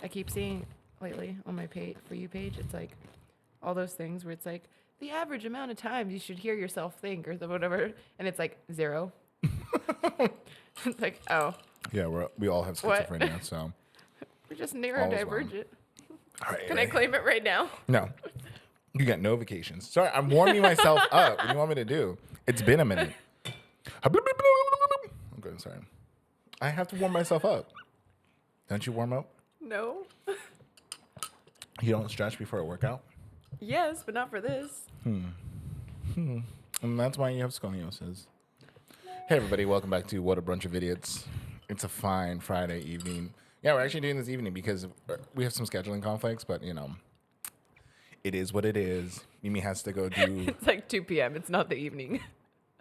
I keep seeing lately on my page, For You page, it's like all those things where it's like the average amount of times you should hear yourself think or whatever, and it's like 0. It's like, oh. Yeah, we all have schizophrenia, so. We're just neurodivergent. All right, Can I claim it right now? No. You got no vacations. Sorry, I'm warming myself up. What do you want me to do? It's been a minute. I'm good, sorry. I have to warm myself up. Don't you warm up? No. You don't stretch before a workout? Yes, but not for this. And that's why you have scoliosis. Hey, everybody. Welcome back to What a Bunch of Idiots. It's a fine Friday evening. Yeah, we're actually doing this evening because we have some scheduling conflicts, but, you know, it is what it is. Mimi has to go do... It's like 2 p.m. It's not the evening.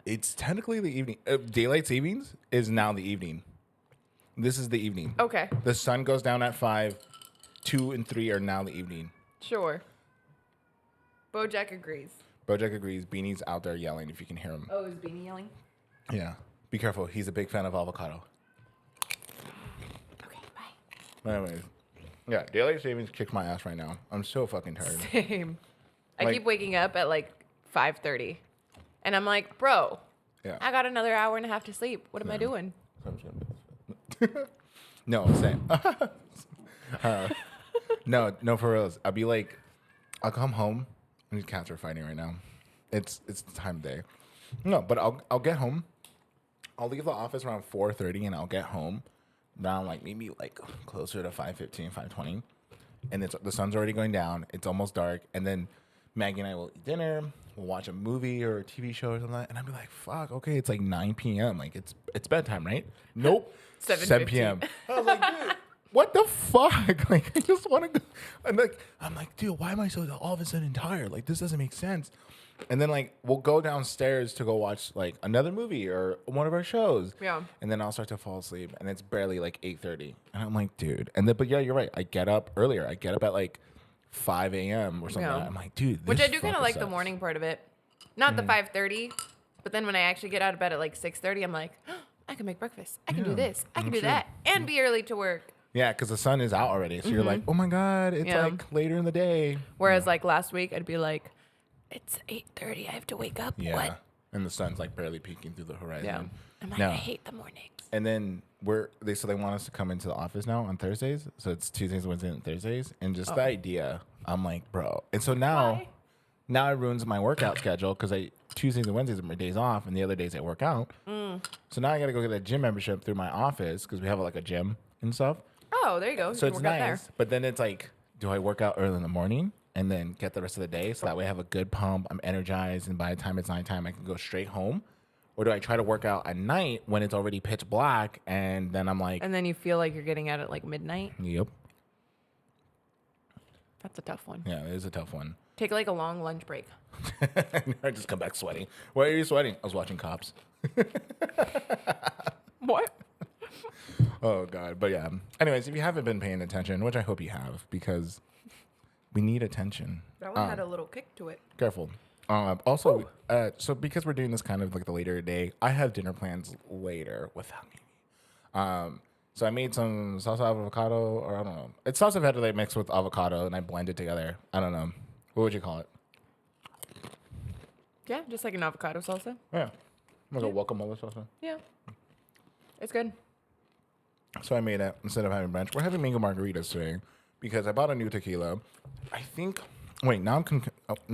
It's technically the evening. Daylight savings is now the evening. This is the evening. Okay. The sun goes down at 5. 2 and 3 are now the evening. Sure. Bojack agrees. Bojack agrees. Beanie's out there yelling if you can hear him. Oh, is Beanie yelling? Yeah. Be careful. He's a big fan of avocado. Okay, bye. Anyways. Yeah, daylight savings kicks my ass right now. I'm so fucking tired. Same. I Like- keep waking up at like 5:30. And I'm like, bro, Yeah. I got another hour and a half to sleep. What am I doing? No, same. No, for reals. I'll be like, I'll come home. And these cats are fighting right now. It's the time of day. No, but I'll get home. I'll leave the office around 4:30, and I'll get home around like maybe like closer to 5:15, 5:20, and the sun's already going down. It's almost dark, and then Maggie and I will eat dinner. We'll watch a movie or a TV show or something, and I'll be like, "Fuck, okay, it's like 9 p.m. Like it's bedtime, right?" Nope, 7 p.m. I was like, dude, what the fuck? Like, I just want to go. I'm like, dude, why am I so all of a sudden tired? Like, this doesn't make sense. And then like we'll go downstairs to go watch like another movie or one of our shows. Yeah. And then I'll start to fall asleep, and it's barely like 8:30, and I'm like, dude. And then, but yeah, you're right. I get up earlier. I get up at like 5 a.m. or something. Yeah. Like that. I'm like, dude. Which this I do kind of fucking like the sucks. morning part of it. Not the 5:30, but then when I actually get out of bed at like 6:30, I'm like, oh, I can make breakfast. I can do this. I can do that. And be early to work. Yeah, because the sun is out already, so you're like, oh my god, it's Yeah. like later in the day. Whereas like last week, I'd be like, it's 8:30. I have to wake up. Yeah. What? And the sun's like barely peeking through the horizon. Yeah. I'm like, No. I hate the mornings. And then they want us to come into the office now on Thursdays. So it's Tuesdays, Wednesdays, and Thursdays. And just the idea, I'm like, bro. And so now it ruins my workout schedule because Tuesdays and Wednesdays are my days off, and the other days I work out. So now I got to go get a gym membership through my office because we have like a gym and stuff. Oh, there you go. So You it's can work out nice. But then it's like, do I work out early in the morning and then get the rest of the day so that way I have a good pump, I'm energized, and by the time it's nighttime, I can go straight home? Or do I try to work out at night when it's already pitch black, and then I'm like, And then you feel like you're getting out at like midnight. yep. That's a tough one. Yeah, it is a tough one. Take like a long lunch break. I just come back sweating. Why are you sweating? I was watching Cops. What? Oh, God. But yeah. Anyways, if you haven't been paying attention, which I hope you have, because we need attention. That one had a little kick to it. Careful. Also, so because we're doing this kind of like the later day, I have dinner plans later without me. So I made some salsa avocado, or I don't know. It's salsa verde mixed with avocado, and I blend it together. I don't know. What would you call it? Yeah, just like an avocado salsa. Yeah. Like a guacamole salsa. Yeah. It's good. So I made it instead of having brunch. We're having mango margaritas today because I bought a new tequila. I think. Wait, now I'm.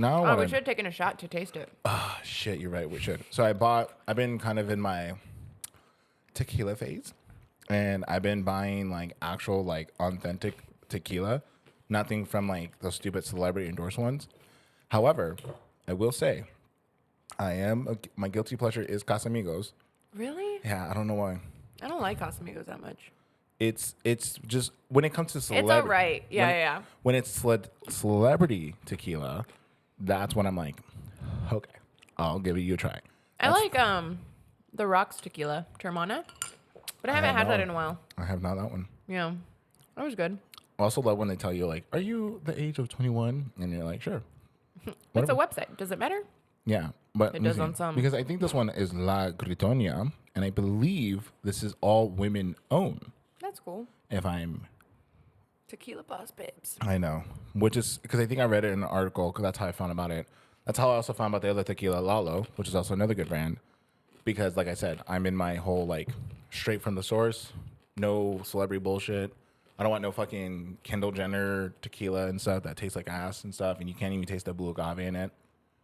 Oh, we should have taken a shot to taste it. Ah, shit, you're right. We should. So I've been kind of in my tequila phase, and I've been buying like actual like authentic tequila, nothing from like those stupid celebrity endorsed ones. However, I will say, my guilty pleasure is Casamigos. Really? Yeah, I don't know why. I don't like Casamigos that much. It's just when it comes to celebrity. It's all right. Yeah. When it's celebrity tequila, that's when I'm like, okay, I'll give you a try. I like the Rocks tequila, Termana, but I haven't had that in a while. I have not that one. Yeah, that was good. I also love when they tell you like, are you the age of 21? And you're like, sure. It's a website. Does it matter? Yeah, but It does on some. because I think this one is La Gritonia, and I believe this is all women owned. That's cool. If I'm Tequila boss babes. I know, which is because I think I read it in an article because that's how I found about it. That's how I also found about the other tequila, Lalo, which is also another good brand. Because, like I said, I'm in my whole like straight from the source, no celebrity bullshit. I don't want no fucking Kendall Jenner tequila and stuff that tastes like ass and stuff, and you can't even taste the blue agave in it.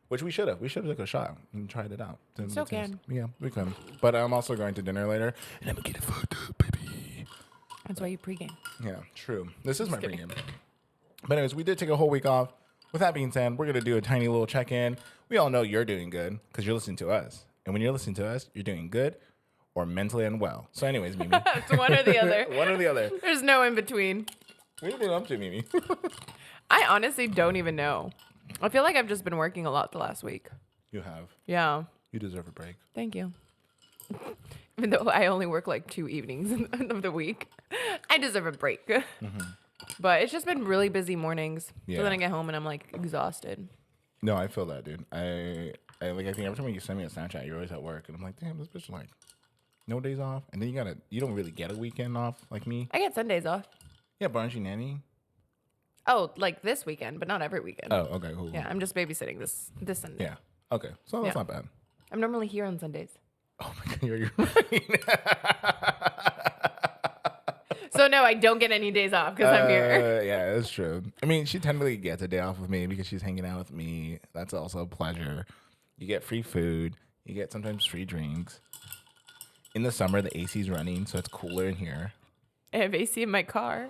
Which we should have. We should have took a shot and tried it out. Still can. Yeah, we can. But I'm also going to dinner later, and I'm gonna get it fucked up, baby. That's why you pregame. Yeah, true. This is my kidding. pregame. But anyways, we did take a whole week off. With that being said, we're going to do a tiny little check-in. We all know you're doing good because you're listening to us. And when you're listening to us, you're doing good or mentally unwell. So anyways, Mimi. It's one or the other. One or the other. There's no in between. What have you been up to, Mimi? I honestly don't even know. I feel like I've just been working a lot the last week. You have. Yeah. You deserve a break. Thank you. Even though I only work like 2 evenings of the week, I deserve a break. Mm-hmm. But it's just been really busy mornings. Yeah. So then I get home and I'm like exhausted. No, I feel that, dude. I think every time you send me a Snapchat, you're always at work, and I'm like, damn, this bitch like no days off, and then you don't really get a weekend off like me. I get Sundays off. Yeah, but aren't you nanny? Oh, like this weekend, but not every weekend. Oh, okay, cool. Yeah, I'm just babysitting this Sunday. Yeah. Okay, so that's Yeah. not bad. I'm normally here on Sundays. Oh my god, you're right. So no, I don't get any days off because I'm here. Yeah, that's true. I mean, she technically gets a day off with me because she's hanging out with me. That's also a pleasure. You get free food. You get sometimes free drinks. In the summer, the AC's running, so it's cooler in here. I have AC in my car.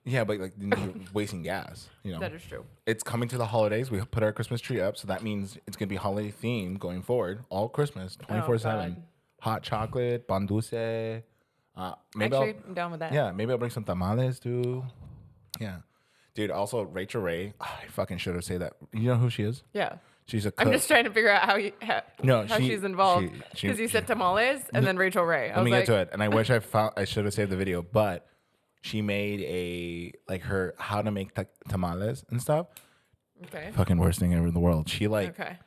Yeah, but like you're wasting gas. You know, That is true. it's coming to the holidays. We put our Christmas tree up, so that means it's gonna be holiday themed going forward. All Christmas, 24/7. God. Hot chocolate, pan dulce. Maybe Actually, I'm down with that. Yeah, maybe I'll bring some tamales too. Yeah. Dude, also Rachel Ray. I fucking should have said that. You know who she is? Yeah. She's a cook. I'm just trying to figure out how she- she's involved. she- Because you said tamales and then Rachel Ray. Let me get to it. And I wish I should have saved the video, but she made her how to make tamales and stuff. Okay. Fucking worst thing ever in the world. She Okay.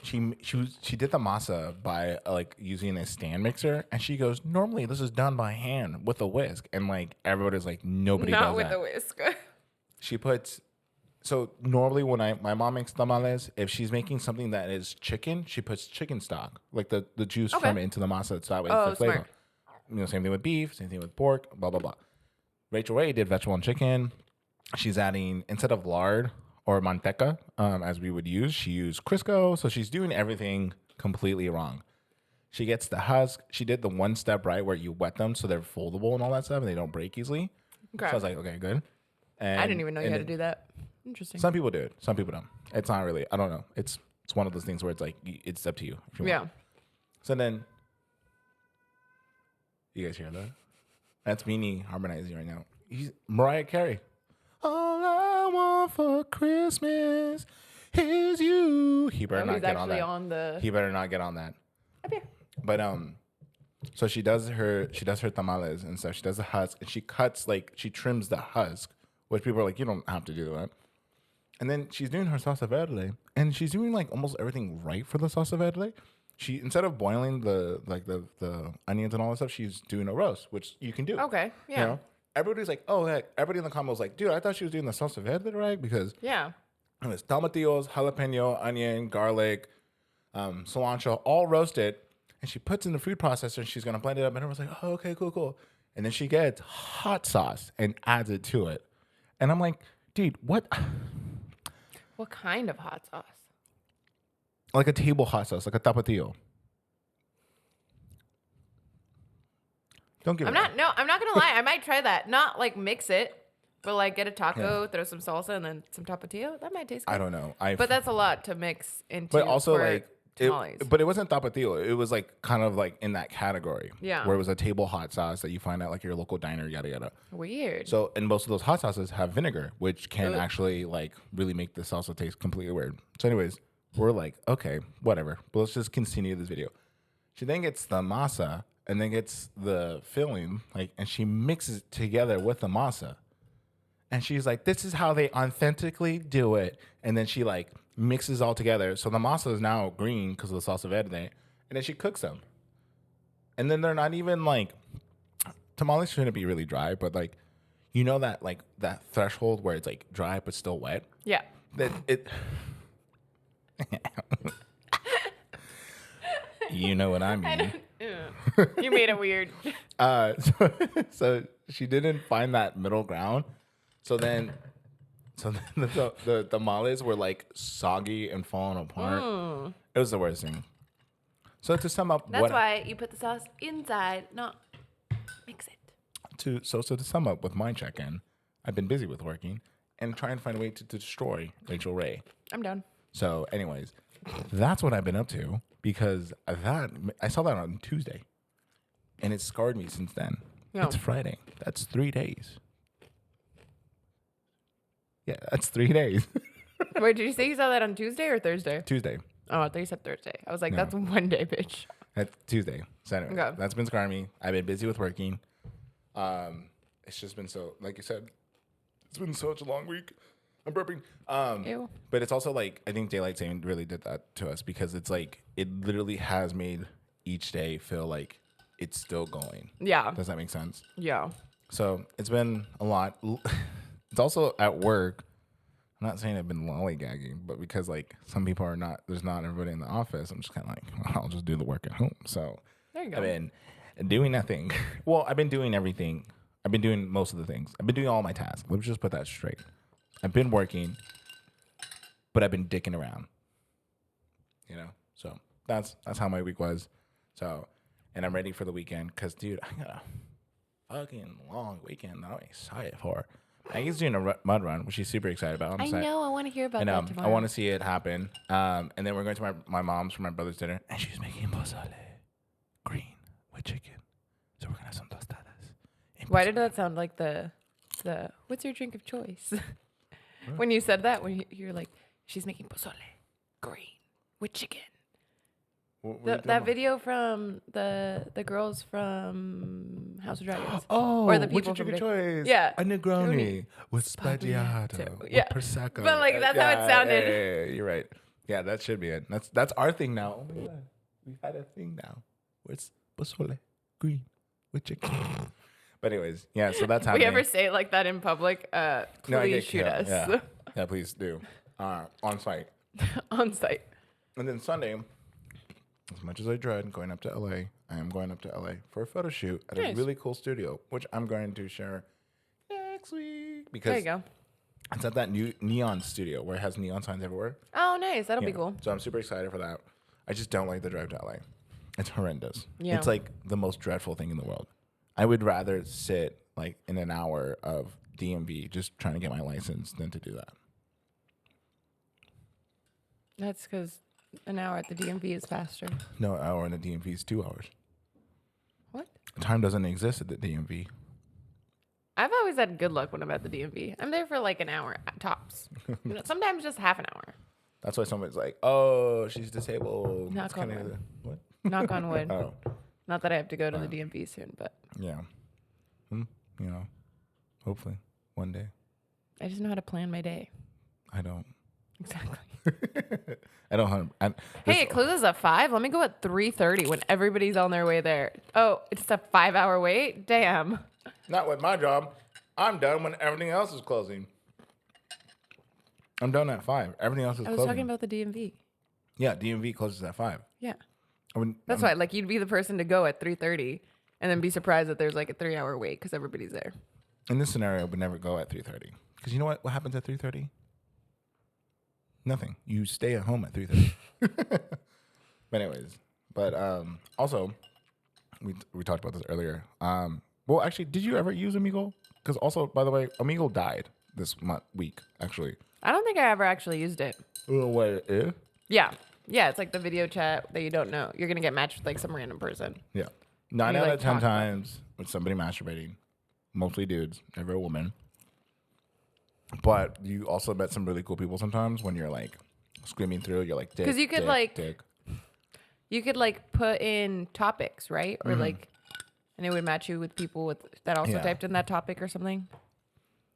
she did the masa by using a stand mixer, and she goes, normally this is done by hand with a whisk, and like everybody's like, nobody Not does with that. a whisk. She puts so normally when my mom makes tamales, if she's making something that is chicken, she puts chicken stock, like the juice Okay. from it into the masa, so that way Oh, it's the flavor. smart. You know, same thing with beef, same thing with pork, blah blah blah. Rachel Ray did vegetable and chicken. She's adding, instead of lard or manteca, as we would use, she used Crisco. So she's doing everything completely wrong. She gets the husk. She did the one step right where you wet them so they're foldable and all that stuff and they don't break easily. Okay. So I was like, okay, good. And, I didn't even know you had to do that. Interesting. Some people do it. Some people don't. It's not really, I don't know. It's one of those things where it's like, it's up to you. If you Yeah. want. So then, you guys hear that? That's Mimi harmonizing right now. Mariah Carey. All I want for Christmas is you. He better Oh, not he's get on actually that. on the. He better not get on that. Up here. But so she does her tamales and stuff. She does the husk and she cuts she trims the husk, which people are like, you don't have to do that. And then she's doing her salsa verde, and she's doing almost everything right for the salsa verde. She, instead of boiling the onions and all that stuff, she's doing a roast, which you can do. Okay. Yeah. You know? Everybody's like, oh heck, everybody in the comments was like, dude, I thought she was doing the salsa verde right, because Yeah. it was tomatillos, jalapeno, onion, garlic, cilantro, all roasted, and she puts in the food processor and she's gonna blend it up, and everyone's like, oh, okay, cool. And then she gets hot sauce and adds it to it. And I'm like, dude, what? What kind of hot sauce? Like a table hot sauce, like a tapatio. Don't give I'm it. not gonna lie. I might try that. Not mix it, but get a taco, throw some salsa, and then some tapatio. That might taste good. I don't know. But that's a lot to mix into. But also for tamales. but it wasn't tapatio. It was kind of in that category. Yeah. Where it was a table hot sauce that you find at your local diner, yada yada. Weird. So, and most of those hot sauces have vinegar, which can Ugh. actually really make the salsa taste completely weird. So, anyways, we're like, okay, whatever. But let's just continue this video. She then gets the masa and then gets the filling, and she mixes it together with the masa. And she's like, this is how they authentically do it. And then she mixes all together. So the masa is now green because of the salsa verde. And then she cooks them. And then they're not even tamales shouldn't be really dry, but you know that like that threshold where it's like dry but still wet. Yeah. That it. You know what I mean. You made it weird. So she didn't find that middle ground. So then the tamales were like soggy and falling apart. It was the worst thing. So to sum up, That's why you put the sauce inside, not mix it. to sum up with my check-in, I've been busy with working and trying to find a way to destroy Rachel Ray. I'm done. So, anyways, that's what I've been up to because I saw that on Tuesday, and it scarred me since then. Yeah. It's Friday. That's 3 days. Yeah, that's 3 days. Wait, did you say you saw that on Tuesday or Thursday? Tuesday. Oh, I thought you said Thursday. I was like, No. that's one day, bitch. That's Tuesday. So anyway, Okay. that's been scarring me. I've been busy with working. It's just been so, like you said, it's been such a long week. I'm burping. Ew. But it's also like, I think daylight saving really did that to us because it's like, it literally has made each day feel like it's still going. Yeah. Does that make sense? Yeah. So it's been a lot. It's also at work. I'm not saying I've been lollygagging, but because like some people are not, there's not everybody in the office, I'm just kind of like, well, I'll just do the work at home. So There you go. I've been doing nothing. Well, I've been doing everything. I've been doing most of the things. I've been doing all my tasks. Let's just put that straight. I've been working, but I've been dicking around. You know? So that's how my week was. So, and I'm ready for the weekend because, dude, I got a fucking long weekend that I'm excited for. Maggie's doing a mud run, which she's super excited about. I know. I want to hear about And that tomorrow. I want to see it happen. And then we're going to my mom's for my brother's dinner, and she's making pozole, green with chicken. So we're gonna have some tostadas. Why did that sound like the what's your drink of choice? When you said that, when you're like, she's making pozole, green with chicken. That video from the girls from House of Dragons. Oh, or the people what's your from chicken choice? Yeah. A Negroni with Sbagliato. Spaggiato, with Yeah. Prosecco. But, like, that's how it sounded. Yeah, you're right. Yeah, that should be it. That's our thing now. Oh my god, we've had a thing now. Where it's pozole, green with chicken. But anyways, yeah. So that's If happening. we ever say it like that in public, No, I please get shoot killed. us Yeah. Yeah, please do. On site. on site. And then Sunday, as much as I dread going up to LA, I am going up to LA for a photo shoot at a Nice. really cool studio, which I'm going to share next week because There you go. it's at that new neon studio where it has neon signs everywhere. Oh, nice. That'll be Yeah. cool. So I'm super excited for that. I just don't like the drive to LA. It's horrendous. Yeah. It's like the most dreadful thing in the world. I would rather sit like in an hour of DMV just trying to get my license than to do that. That's because an hour at the DMV is faster. No, an hour in the DMV is 2 hours. What? Time doesn't exist at the DMV. I've always had good luck when I'm at the DMV. I'm there for like an hour tops. Sometimes just half an hour. That's why someone's like, "Oh, she's disabled." Knock It's on kinda wood. what? Knock on wood. Oh, Not that I have to go to the DMV soon, but yeah. You know, hopefully one day. I just know how to plan my day. I don't. Exactly. I don't. Hey, it closes at 5. Let me go at 3:30 when everybody's on their way there. Oh, it's a 5-hour wait? Damn. Not with my job. I'm done when everything else is closing. I'm done at 5. Everything else is I was closing. talking about the DMV. Yeah, DMV closes at 5. Yeah. That's Why, like, you'd be the person to go at 3:30 and then be surprised that there's like a 3-hour wait because everybody's there. In this scenario, I would never go at 3:30 because you know what? What happens at 3:30? Nothing. You stay at home at 3:30. But anyways, also, we talked about this earlier. Well, actually, did you ever use Omegle? Because also, by the way, Omegle died this week. Actually. I don't think I ever actually used it. What? Yeah. Yeah, it's like the video chat that you don't know. You're going to get matched with like some random person. Yeah. 9 You, out like, of 10 talk about times with somebody masturbating, mostly dudes, never a woman. But you also met some really cool people sometimes when you're like screaming through. You're like, dick, 'Cause you could, dick, like, dick. You could like put in topics, right? Or like, and it would match you with people that also Yeah. typed in that topic or something.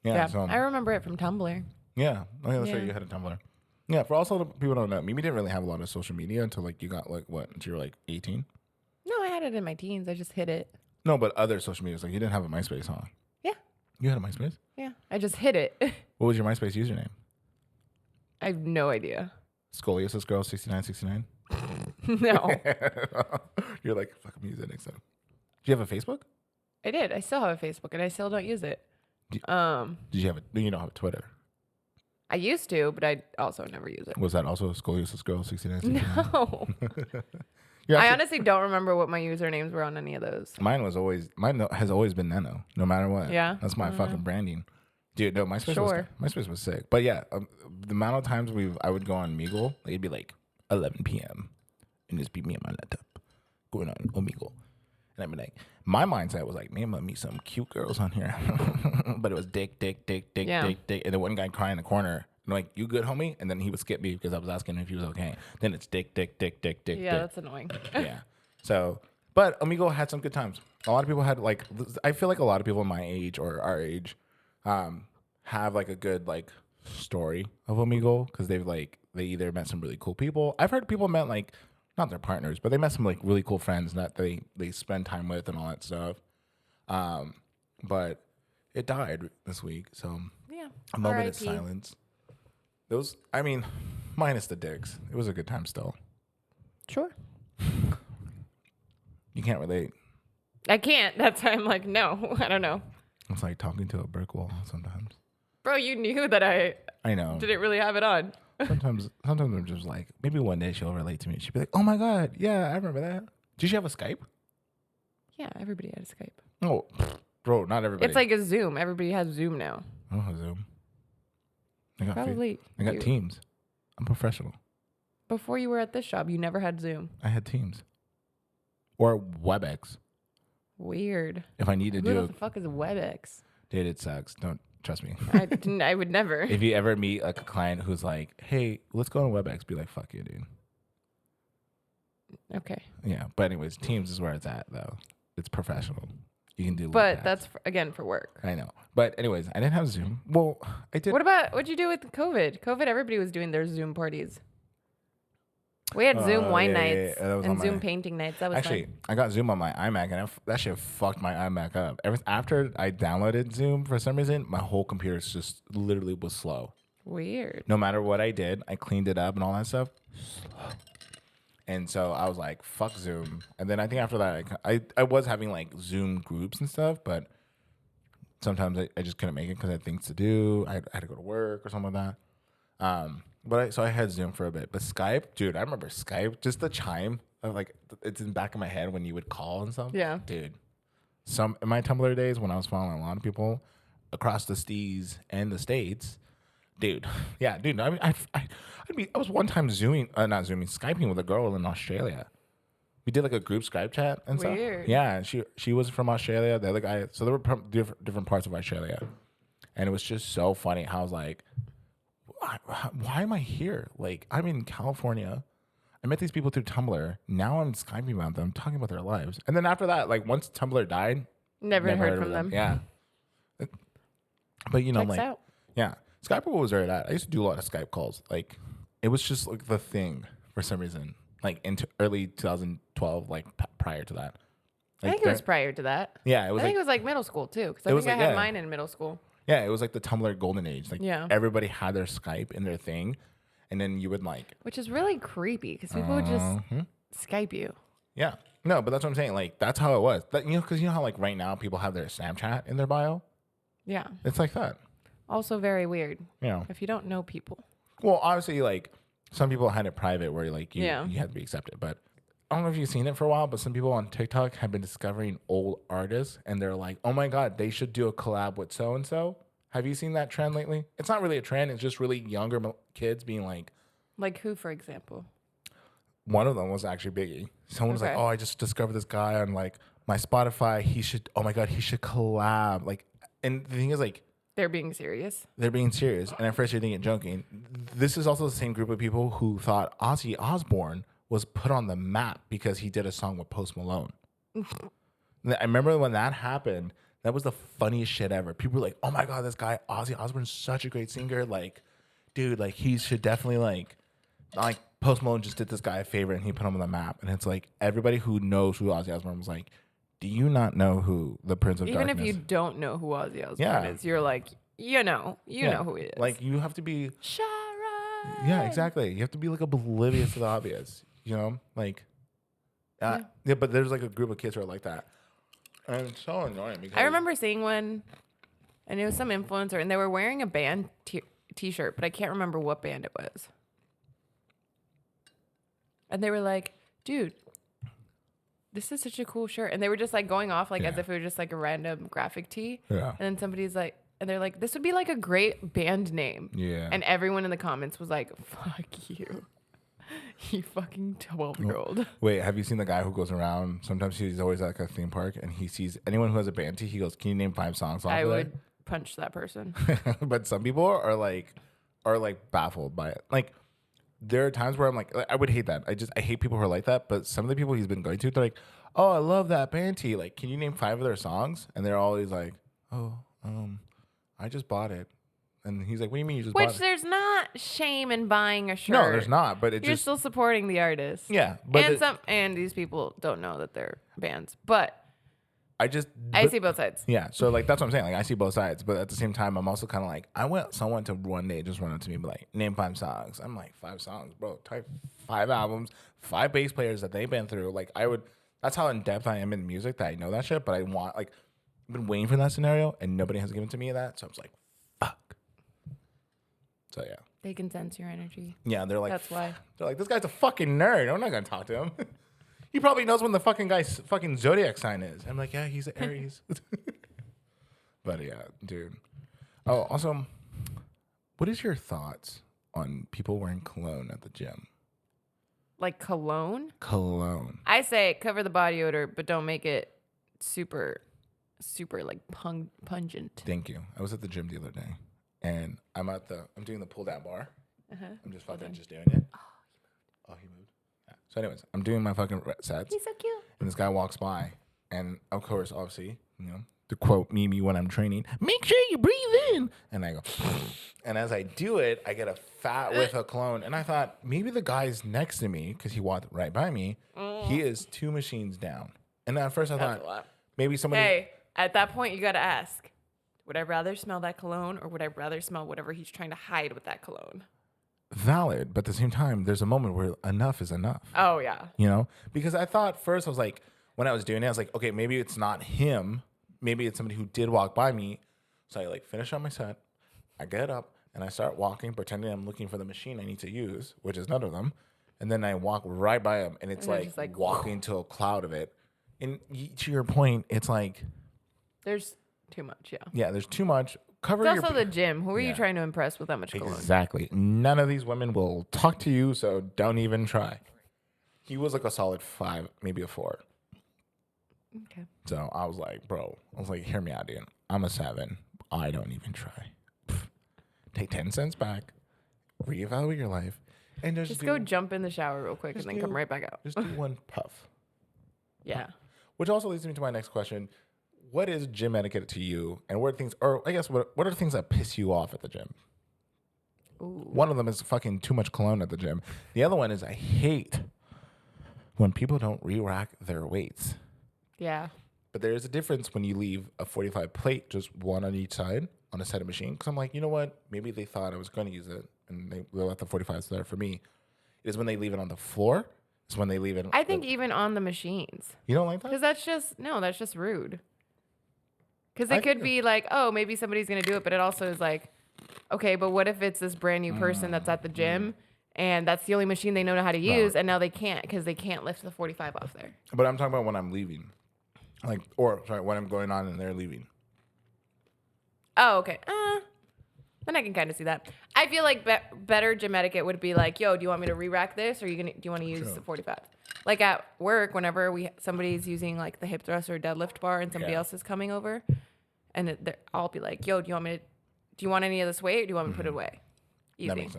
Yeah. So, I remember it from Tumblr. yeah. Oh, yeah, that's right. Yeah. You had a Tumblr. Yeah. For also the people who don't know, Mimi didn't really have a lot of social media until like you got like what? Until you were like 18? No, I had it in my teens. I just hid it. No, but other social medias. Like you didn't have a MySpace, huh? Yeah. You had a MySpace? Yeah, I just hid it. What was your MySpace username? I have no idea. Scoliosis Girl 6969? No, You're like, fuck, I'm using it next time. Do you have a Facebook? I did. I still have a Facebook, and I still don't use it. Did you have a, you don't have a Twitter? I used to, but I also never use it. Was that also Scoliosis Girl 6969? No. I honestly don't remember what my usernames were on any of those. Mine has always been Nano, no matter what. Yeah? That's my fucking branding. Dude, no, Sure. MySpace was sick. But yeah, the amount of times I would go on Omegle, it'd be like 11 p.m. and just be me on my laptop going on Omegle. And I'd be like, my mindset was like, man, I'm gonna meet some cute girls on here. But it was dick. Yeah. And then one guy crying in the corner. And like, you good, homie? And then he would skip me because I was asking him if he was okay. Then it's dick. Yeah, that's annoying. Yeah. So, but Omegle had some good times. A lot of people had like, I feel like a lot of people my age or our age have like a good like story of Omegle because they either met some really cool people. I've heard people met like, not their partners, but they met some like really cool friends that they spend time with and all that stuff. But it died this week. So Yeah. a moment of R.I.P. silence. Those, I mean, minus the dicks. It was a good time still. Sure. You can't relate. I can't. That's why I'm like, no, I don't know. It's like talking to a brick wall sometimes. Bro, you knew that I know. didn't really have it on. Sometimes I'm just like, maybe one day she'll relate to me. She'll be like, oh my God, yeah, I remember that. Did you have a Skype? Yeah, everybody had a Skype. No, bro, not everybody. It's like a Zoom. Everybody has Zoom now. I don't have Zoom. Probably. I got Teams. I'm professional. Before you were at this job, you never had Zoom. I had Teams. Or WebEx. Weird. If I need to Who do the fuck is WebEx? Dude, it sucks. Don't trust me. I would never. If you ever meet like a client who's like, hey, let's go on WebEx, be like, fuck you, dude. Okay. Yeah. But anyways, Teams is where it's at though. It's professional. You can do But that's again for work. I know. But anyways, I didn't have Zoom. Well, I did. What'd you do with COVID? COVID, everybody was doing their Zoom parties. We had Zoom wine nights and Zoom painting nights. That was actually fun. I got Zoom on my iMac, and that shit fucked my iMac up. After I downloaded Zoom, for some reason, my whole computer just literally was slow. Weird. No matter what I did, I cleaned it up and all that stuff. Slow. And so I was like, fuck Zoom. And then I think after that, I was having like Zoom groups and stuff, but sometimes I just couldn't make it because I had things to do. I had to go to work or something like that. So I had Zoom for a bit. But Skype, dude, I remember Skype, just the chime of like, it's in the back of my head when you would call and stuff. Yeah. Dude, in my Tumblr days when I was following a lot of people across the seas and the States, dude. Yeah, dude. I mean, I was one time Skyping with a girl in Australia. We did like a group Skype chat and stuff. Weird. Yeah, she was from Australia. The other guy, so there were different parts of Australia, and it was just so funny. How I was like, why am I here? Like, I'm in California. I met these people through Tumblr. Now I'm Skyping about them, talking about their lives. And then after that, like once Tumblr died, never heard from them. Yeah. But you know, Checks like, out. yeah, Skype was where it at. I used to do a lot of Skype calls. Like, it was just like the thing for some reason. Like into early 2012, like prior to that. Like, I think it was prior to that. Yeah, it was. I think it was like middle school too, because I think I had mine in middle school. Yeah, it was like the Tumblr golden age. Like, yeah, everybody had their Skype in their thing, and then you would like. Which is really creepy because people would just Skype you. Yeah, no, but that's what I'm saying. Like, that's how it was. That, you know, because you know how like right now people have their Snapchat in their bio. Yeah, it's like that. Also very weird. You know, if you don't know people. Well, obviously, like some people had it private where like you had to be accepted, but. I don't know if you've seen it for a while, but some people on TikTok have been discovering old artists, and they're like, "Oh my God, they should do a collab with so and so." Have you seen that trend lately? It's not really a trend; it's just really younger kids being like who, for example? One of them was actually Biggie. Someone was like, "Oh, I just discovered this guy on like my Spotify. He should. Oh my God, he should collab." Like, and the thing is, like, they're being serious. They're being serious, and at first you're thinking joking. This is also the same group of people who thought Ozzy Osbourne was put on the map because he did a song with Post Malone. I remember when that happened, that was the funniest shit ever. People were like, oh my God, this guy, Ozzy Osbourne's such a great singer. Like, dude, like he should definitely like Post Malone just did this guy a favor and he put him on the map. And it's like everybody who knows who Ozzy Osbourne was like, do you not know who the Prince of Even Darkness? if you don't know who Ozzy Osbourne Yeah. is, you're like, you know who he is. Like you have to be. Sharon. Yeah, exactly. You have to be like oblivious to the obvious. You know, like. Yeah, but there's like a group of kids who are like that, and it's so annoying because I remember seeing one, and it was some influencer, and they were wearing a band T-shirt, but I can't remember what band it was. And they were like, dude, this is such a cool shirt. And they were just like going off like as if it was just like a random graphic tee. Yeah. And then somebody's like, and they're like, this would be like a great band name. Yeah. And everyone in the comments was like, fuck you. You fucking 12-year-old. Wait, have you seen the guy who goes around? Sometimes he's always at like a theme park and he sees anyone who has a band tee. He goes, "Can you name 5 songs off I of would punch that person. But some people are like baffled by it. Like there are times where I'm like, I would hate that. I hate people who are like that. But some of the people he's been going to, they're like, "Oh, I love that band tee. Like, can you name 5 of their songs?" And they're always like, "Oh, I just bought it." And he's like, "What do you mean you just bought it?" Which there's not shame in buying a shirt. No, there's not. But You're still supporting the artist. Yeah, but and these people don't know that they're bands. But I see both sides. Yeah, so like that's what I'm saying. Like I see both sides, but at the same time, I'm also kind of like I want someone to one day just run up to me and be like, "Name 5 songs." I'm like, 5 songs, bro. Type 5 albums, 5 bass players that they've been through. Like I would. That's how in depth I am in music that I know that shit. But I want like I've been waiting for that scenario and nobody has given to me that. So I was like, fuck. So yeah. They can sense your energy. Yeah, they're like, That's why. They're like, this guy's a fucking nerd. I'm not gonna talk to him. He probably knows when the fucking guy's fucking zodiac sign is. I'm like, yeah, he's an Aries. But yeah, dude. Oh, also, what is your thoughts on people wearing cologne at the gym? Like cologne? Cologne. I say cover the body odor, but don't make it super like pungent. Thank you. I was at the gym the other day, and I'm doing the pull down bar. I'm just fucking just doing it. Oh, he moved. Yeah. So, anyways, I'm doing my fucking sets. He's so cute. And this guy walks by, and of course, obviously, to quote Mimi when I'm training, "Make sure you breathe in." And I go, and as I do it, I get a fat whiff of cologne. And I thought maybe the guy's next to me because he walked right by me. He is 2 machines down. And at first I thought maybe somebody. Hey, at that point, you got to ask, would I rather smell that cologne or would I rather smell whatever he's trying to hide with that cologne? Valid, but at the same time, there's a moment where enough is enough. Oh, yeah. Because I thought first, I was like, when I was doing it, I was like, okay, maybe it's not him. Maybe it's somebody who did walk by me. So I like finish on my set. I get up and I start walking, pretending I'm looking for the machine I need to use, which is none of them. And then I walk right by him, and it's like walking to a cloud of it. And to your point, it's like there's too much, yeah. Yeah, there's too much. Cover it's also the gym. Who are you trying to impress with that much cologne? Exactly. None of these women will talk to you, so don't even try. He was like a solid 5, maybe a 4. Okay. So I was like, bro, hear me out, dude. I'm a 7. I don't even try. Take 10 cents back, reevaluate your life, and just go jump in the shower real quick and then come right back out. Just do one puff. Yeah. Which also leads me to my next question. What is gym etiquette to you? And what are things that piss you off at the gym? Ooh. One of them is fucking too much cologne at the gym. The other one is I hate when people don't re-rack their weights. Yeah. But there is a difference when you leave a 45 plate, just one on each side on a set of machine. Because I'm like, you know what? Maybe they thought I was going to use it, and they left the 45s there for me. It is when they leave it on the floor. It's when they leave it. I think even on the machines. You don't like that? Because that's just rude. Because it could be like, oh, maybe somebody's going to do it, but it also is like, okay, but what if it's this brand new person that's at the gym and that's the only machine they know how to use, and now they can't because they can't lift the 45 off there. But I'm talking about when I'm leaving. When I'm going on and they're leaving. Oh, okay. Then I can kind of see that. I feel like better gym etiquette would be like, yo, do you want me to re-rack this, or do you want to use the 45? Like at work, whenever somebody's using like the hip thrust or deadlift bar, and somebody else is coming over, and I'll be like, yo, do you want any of this weight, or do you want me to put it away? Easy. That makes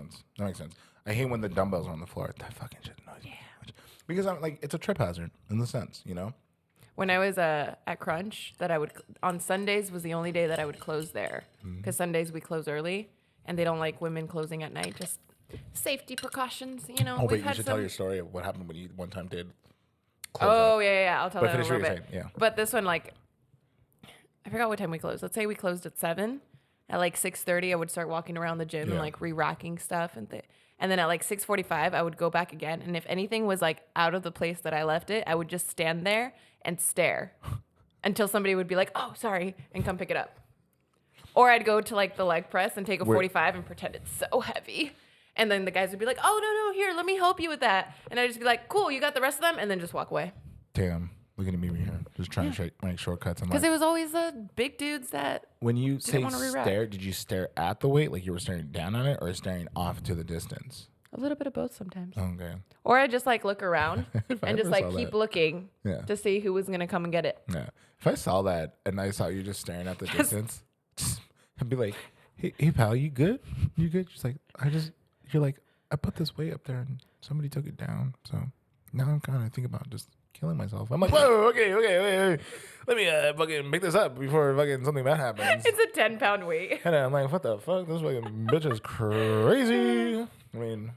sense. I hate when the dumbbells are on the floor. That fucking shit annoys me. Because I'm like, it's a trip hazard in the sense, When I was at Crunch, on Sundays was the only day that I would close there, because Sundays we close early, and they don't like women closing at night. Just safety precautions, Oh, but you should tell your story of what happened when you one time did close Oh, up. yeah. I'll tell But that in a finish little what you're bit. saying. Yeah. But this one, like, I forgot what time we closed. Let's say we closed at 7. At like 6:30, I would start walking around the gym and like re-racking stuff, and then at like 6:45, I would go back again. And if anything was like out of the place that I left it, I would just stand there and stare until somebody would be like, "Oh, sorry," and come pick it up. Or I'd go to like the leg press and take a 45 and pretend it's so heavy. And then the guys would be like, "Oh, no, here, let me help you with that." And I'd just be like, "Cool, you got the rest of them," and then just walk away. Damn. Look at Mimi here. Just trying to make shortcuts. Because it was always the big dudes that. When you say wanna re-rack. stare, did you stare at the weight, like you were staring down on it, or staring off to the distance? A little bit of both sometimes. Okay. Or I just like look around If I and just ever like saw keep that. looking Yeah. to see who was gonna come and get it. Yeah. If I saw that and I saw you just staring at the distance, I'd be like, hey pal, you good? You good? She's like, you're like, I put this weight up there and somebody took it down. So now I'm kind of thinking about just killing myself. I'm like, whoa, okay, wait. Let me fucking pick this up before fucking something bad happens. It's a 10-pound weight. And I'm like, what the fuck? This fucking bitch is crazy. I mean,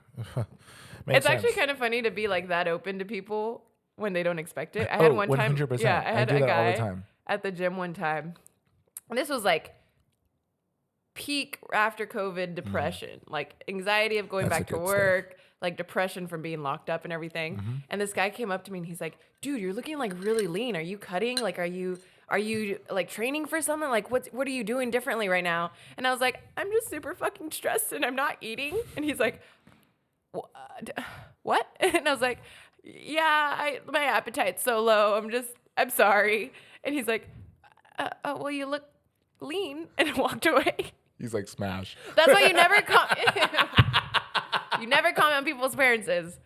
It's actually kind of funny to be like that open to people when they don't expect it. I had one time. 100%. Yeah, I had do a that guy all the time. at the gym one time. And this was like peak after COVID depression, like anxiety of going That's back the to good work, like depression from being locked up and everything. And this guy came up to me and he's like, "Dude, you're looking like really lean. Are you cutting? Like, are you like training for something? Like, what are you doing differently right now?" And I was like, "I'm just super fucking stressed and I'm not eating." And he's like, "What?" And I was like, "Yeah, my appetite's so low. I'm sorry." And he's like, "Well, you look lean," and walked away. He's like, smash. That's why you never you never comment on people's appearances.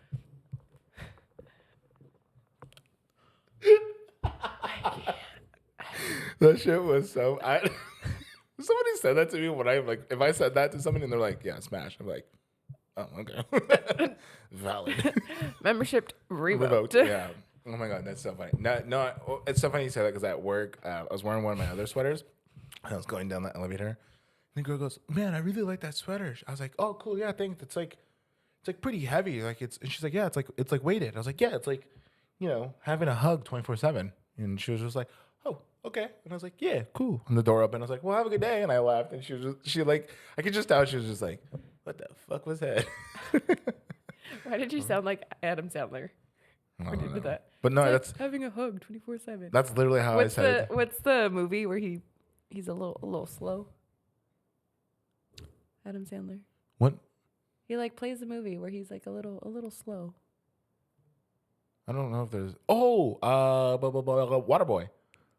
That shit was so. Somebody said that to me when I'm like, if I said that to somebody and they're like, yeah, smash. I'm like, oh, okay. Valid. Membership revoked. Yeah. Oh my God, that's so funny. No, it's so funny you say that because at work, I was wearing one of my other sweaters and I was going down the elevator. And the girl goes, "Man, I really like that sweater." I was like, "Oh, cool. Yeah, thanks. It's like pretty heavy. Like and she's like, "Yeah, it's like weighted." I was like, "Yeah, it's like, having a hug 24/7." And she was just like, "Oh, okay." And I was like, "Yeah, cool." And the door opened. I was like, "Well, have a good day." And I laughed. And I could just tell she was just like, "What the fuck was that?" Why did you sound like Adam Sandler? When you did that. But no, It's like that's having a hug 24/7. that's literally how I said it. What's the movie where he's a little slow? Adam Sandler. What? He like plays a movie where he's like a little slow. I don't know if there's. Oh, Waterboy.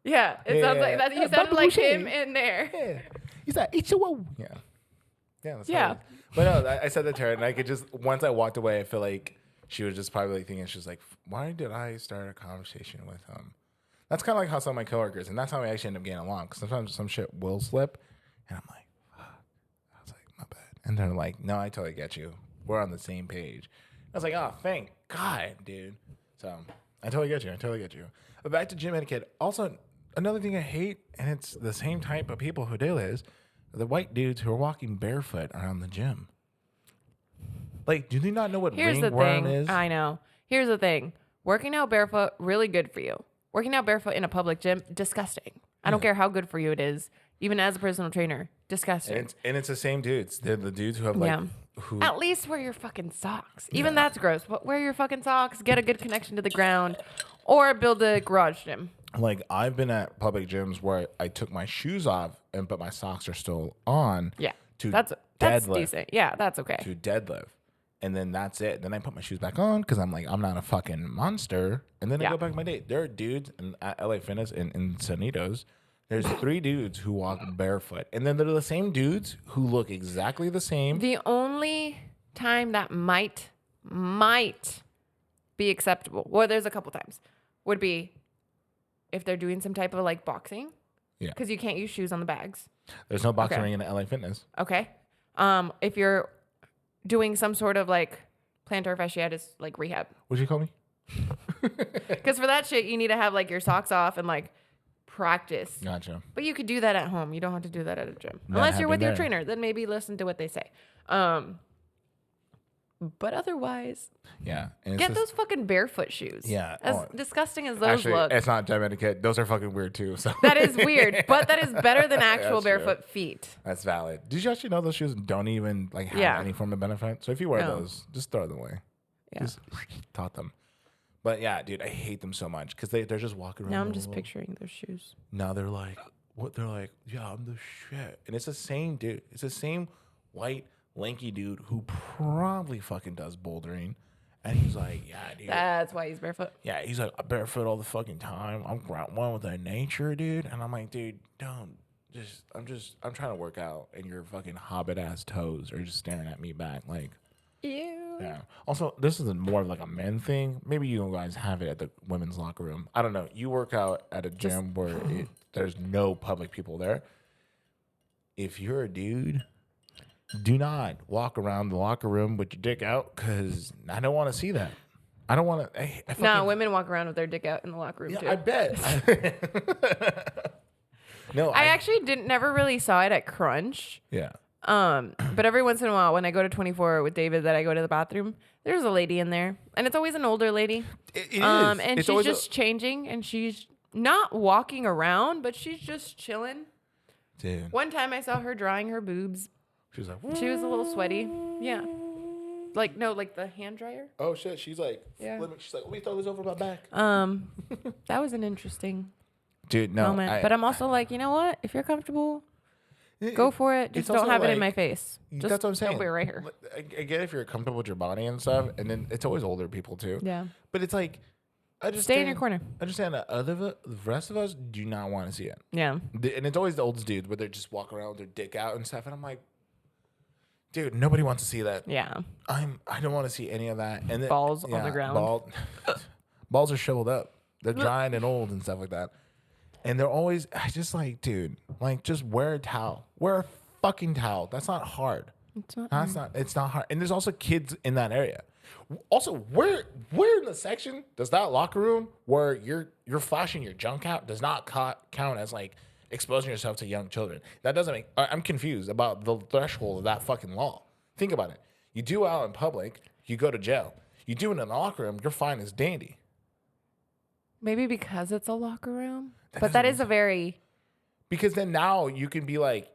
Yeah, it sounds like that. You sounded like him Boucher. in there. Yeah. He's like, it's a whoa. Yeah. Yeah. That's Yeah. how it is. But no, I said that to her, and I could just, once I walked away, I feel like she was just probably thinking, she's like, why did I start a conversation with him? That's kind of like how some of my coworkers, and that's how we actually end up getting along. Because sometimes some shit will slip, and I'm like, fuck. I was like, my bad. And they're like, no, I totally get you. We're on the same page. I was like, oh, thank God, dude. So I totally get you. But back to gym etiquette. Also, another thing I hate, and it's the same type of people who do this, the white dudes who are walking barefoot around the gym. Like, do they not know what ringworm is? I know. Here's the thing. Working out barefoot, really good for you. Working out barefoot in a public gym, disgusting. I don't care how good for you it is. Even as a personal trainer, disgusting. And it's the same dudes. They're the dudes who have like, who At least wear your fucking socks. Even that's gross. But wear your fucking socks, get a good connection to the ground, or build a garage gym. like I've been at public gyms where I took my shoes off but my socks are still on. Yeah, To that's deadlift. decent. Yeah, that's okay. To deadlift. And then that's it. Then I put my shoes back on because I'm like, I'm not a fucking monster. And then I go back my day. There are dudes at LA Fitness in Sonitos. There's 3 dudes who walk barefoot. And then they're the same dudes who look exactly the same. The only time that might be acceptable, well, there's a couple times, would be if they're doing some type of like boxing. Yeah. Because you can't use shoes on the bags. There's no boxing Okay. ring in LA Fitness. Okay. If you're doing some sort of like plantar fasciitis like rehab. What'd you call me? Because for that shit, you need to have like your socks off and like practice. Gotcha. But you could do that at home. You don't have to do that at a gym. Not Unless you're with happening your there. trainer, then maybe listen to what they say. But otherwise, Yeah. And get those fucking barefoot shoes. Yeah. As disgusting as those look. It's not gym etiquette. Those are fucking weird too. So That is weird, but that is better than actual That's true. barefoot feet. That's valid. Did you actually know those shoes don't even like have any form of benefit? So if you wear those, just throw them away. Yeah. Just taught them. But yeah, dude, I hate them so much because they're just walking around. Now I'm just picturing those shoes. Now they're like, what? They're like, yeah, I'm the shit. And it's the same dude. It's the same white, lanky dude who probably fucking does bouldering. And he's like, yeah, dude. That's why he's barefoot. Yeah, he's like, I'm barefoot all the fucking time. I'm one with the nature, dude. And I'm like, dude, don't. I'm trying to work out. And your fucking hobbit ass toes are just staring at me back. Like, Ew. yeah. Also, this is more of like a men thing. Maybe you guys have it at the women's locker room. I don't know. You work out at a gym where there's no public people there. If you're a dude, do not walk around the locker room with your dick out because I don't want to see that. I don't want to. No, women walk around with their dick out in the locker room too. I bet. No, I actually never really saw it at Crunch. Yeah. But every once in a while when I go to 24 with David that I go to the bathroom, there's a lady in there. And it's always an older lady. It is. And it's she's just changing and she's not walking around, but she's just chilling. Dude. One time I saw her drying her boobs. She was like, She was a little sweaty. Yeah. Like the hand dryer. oh shit. She's like, she's like, let me throw this over my back. That was an interesting Dude, no. moment. But I'm also like, you know what? If you're comfortable, go for it. Just don't have it in my face. Just that's what I'm saying. Don't wear it right here. I get if you're comfortable with your body and stuff, and then it's always older people too. Yeah. But it's like, Stay in your corner. I understand that the rest of us do not want to see it. Yeah. And it's always the oldest dudes where they just walk around with their dick out and stuff, and I'm like, dude, nobody wants to see that. Yeah. I don't want to see any of that. And then, Balls on the ground. Balls are shriveled up. They're giant and old and stuff like that. And they're always, I just like, dude, like just wear a towel. Wear a fucking towel. That's not hard. It's not hard. And there's also kids in that area. Also, where in the section does that locker room where you're flashing your junk out does not count as like exposing yourself to young children? That doesn't make. I'm confused about the threshold of that fucking law. Think about it. You do out in public, you go to jail. You do it in the locker room, you're fine as dandy. Maybe because it's a locker room, but that is a very because then now you can be like.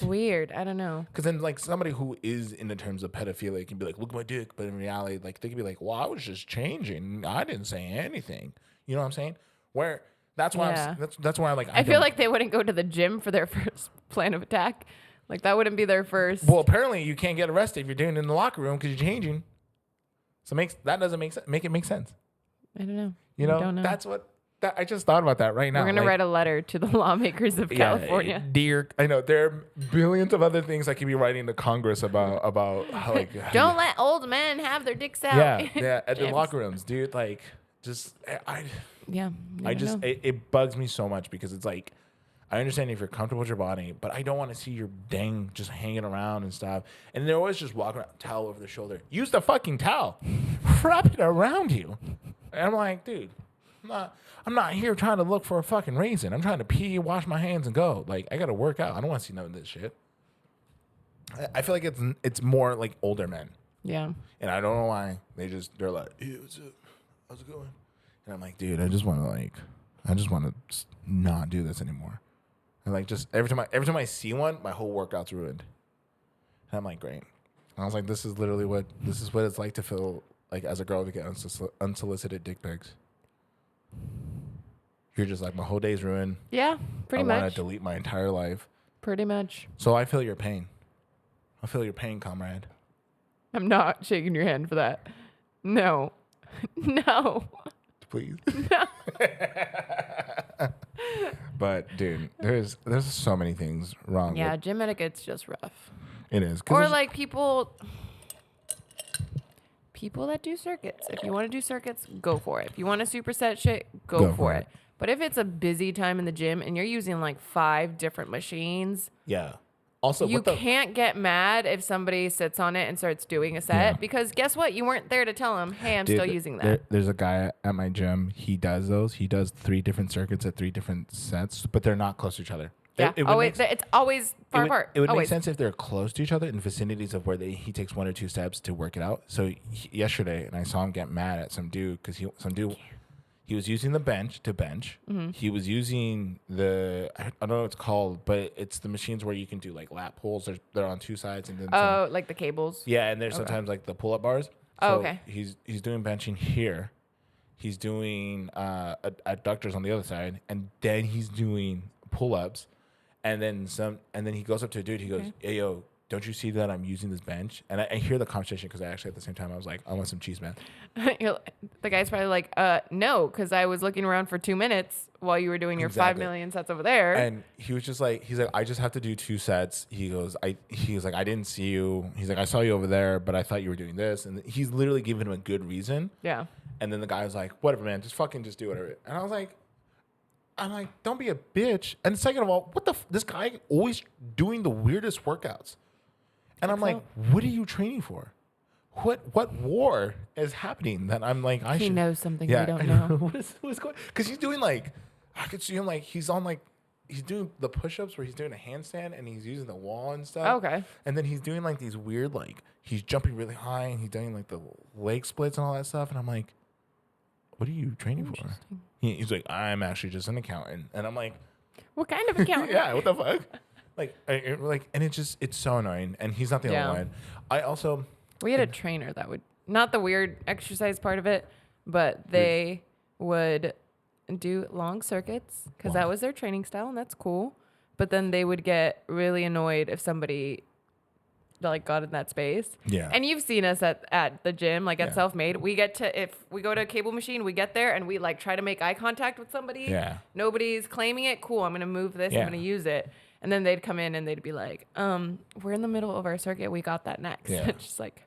Weird. I don't know. Because then, like, somebody who is in the terms of pedophilia can be like, look at my dick. But in reality, like, they can be like, well, I was just changing. I didn't say anything. You know what I'm saying? Where that's why that's why I'm like, I feel like they wouldn't go to the gym for their first plan of attack. Like, that wouldn't be their first. Well, apparently you can't get arrested if you're doing it in the locker room because you're changing. So that doesn't make it make sense. I don't know. You know, that's what. I just thought about that right now. We're going to write a letter to the lawmakers of California. Dear, I know there are billions of other things I could be writing to Congress about how, like, don't let old men have their dicks out. Yeah, at the locker rooms, dude. Like, just it bugs me so much because it's like, I understand if you're comfortable with your body, but I don't want to see your dang just hanging around and stuff. And they're always just walking around, towel over their shoulder. Use the fucking towel, wrap it around you. And I'm like, dude. I'm not here trying to look for a fucking reason. I'm trying to pee, wash my hands, and go. Like, I got to work out. I don't want to see none of this shit. I feel like it's more like older men. Yeah. And I don't know why. They're like, hey, what's up? How's it going? And I'm like, dude, I just want to not do this anymore. And like, just every time I see one, my whole workout's ruined. And I'm like, great. And I was like, this is what it's like to feel like as a girl to get unsolicited dick pics. You're just like, my whole day's ruined. Yeah, pretty much. I want to delete my entire life. Pretty much. So I feel your pain. I feel your pain, comrade. I'm not shaking your hand for that. No. No. Please. No. But, dude, there's so many things wrong. Yeah, gym etiquette's just rough. It is. Or like people that do circuits. If you want to do circuits, go for it. If you want to superset shit, go for it. But if it's a busy time in the gym and you're using like 5 different machines, yeah. Also, you can't get mad if somebody sits on it and starts doing a set because guess what? You weren't there to tell them, hey, I'm still using that. There's a guy at my gym. He does those. He does 3 different circuits at 3 different sets, but they're not close to each other. Yeah. It's always far apart. It would always. make sense if they're close to each other in vicinities of where he takes 1 or 2 steps to work it out. So yesterday, and I saw him get mad at some dude because he was using the bench to bench. Mm-hmm. He was using I don't know what it's called, but it's the machines where you can do like lat pulls. They're on 2 sides and then Like the cables. yeah, and there's sometimes like the pull up bars. Oh, So okay. He's doing benching here. He's doing adductors on the other side, and then he's doing pull ups. And then he goes up to a dude. He goes, "Hey, yo, don't you see that I'm using this bench?" And I hear the conversation because I actually at the same time I was like, "I want some cheese, man." The guy's probably like, no, because I was looking around for 2 minutes while you were doing your 5 million sets over there. And he was just like, he's like, "I just have to do 2 sets." He was like, "I didn't see you." He's like, "I saw you over there, but I thought you were doing this." And he's literally giving him a good reason. Yeah. And then the guy was like, "Whatever, man, just do whatever." And I was like, "Don't be a bitch." And second of all, this guy always doing the weirdest workouts. And I'm like, "What are you training for? What war is happening that I'm like, he knows something we don't know." What's going? Because he's doing like, I could see him like he's doing the push-ups where he's doing a handstand and he's using the wall and stuff. Okay. And then he's doing like these weird like he's jumping really high and he's doing like the leg splits and all that stuff. And I'm like, "What are you training for?" He's like, "I'm actually just an accountant." And I'm like, "What kind of accountant?" Yeah, what the fuck? And it's so annoying. And he's not the only one. I also we had a trainer that would not the weird exercise part of it, but they would do long circuits because that was their training style, and that's cool. But then they would get really annoyed if somebody like got in that space. Yeah. And you've seen us at the gym, like at Self-Made. We get to, if we go to a cable machine, we get there and we like try to make eye contact with somebody. Yeah. Nobody's claiming it. Cool. I'm going to move this. I'm going to use it. And then they'd come in and they'd be like, we're in the middle of our circuit. We got that next. Yeah. It's just like,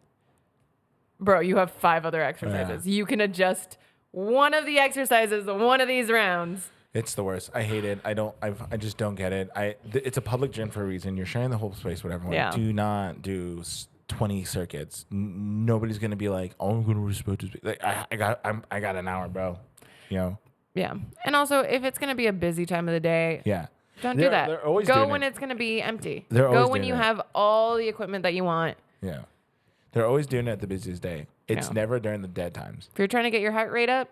bro, you have 5 other exercises. You can adjust one of the exercises, one of these rounds. It's the worst. I hate it. I just don't get it. It's a public gym for a reason. You're sharing the whole space, whatever. Yeah. Do not do 20 circuits. Nobody's gonna be like, "Oh, I'm gonna respect this." Like, I got an hour, bro. You know. Yeah. And also, if it's gonna be a busy time of the day, don't do that. They're always go doing when it. it's gonna be empty. They're go always when doing you it. have all the equipment that you want. Yeah. They're always doing it at the busiest day. It's never during the dead times. If you're trying to get your heart rate up,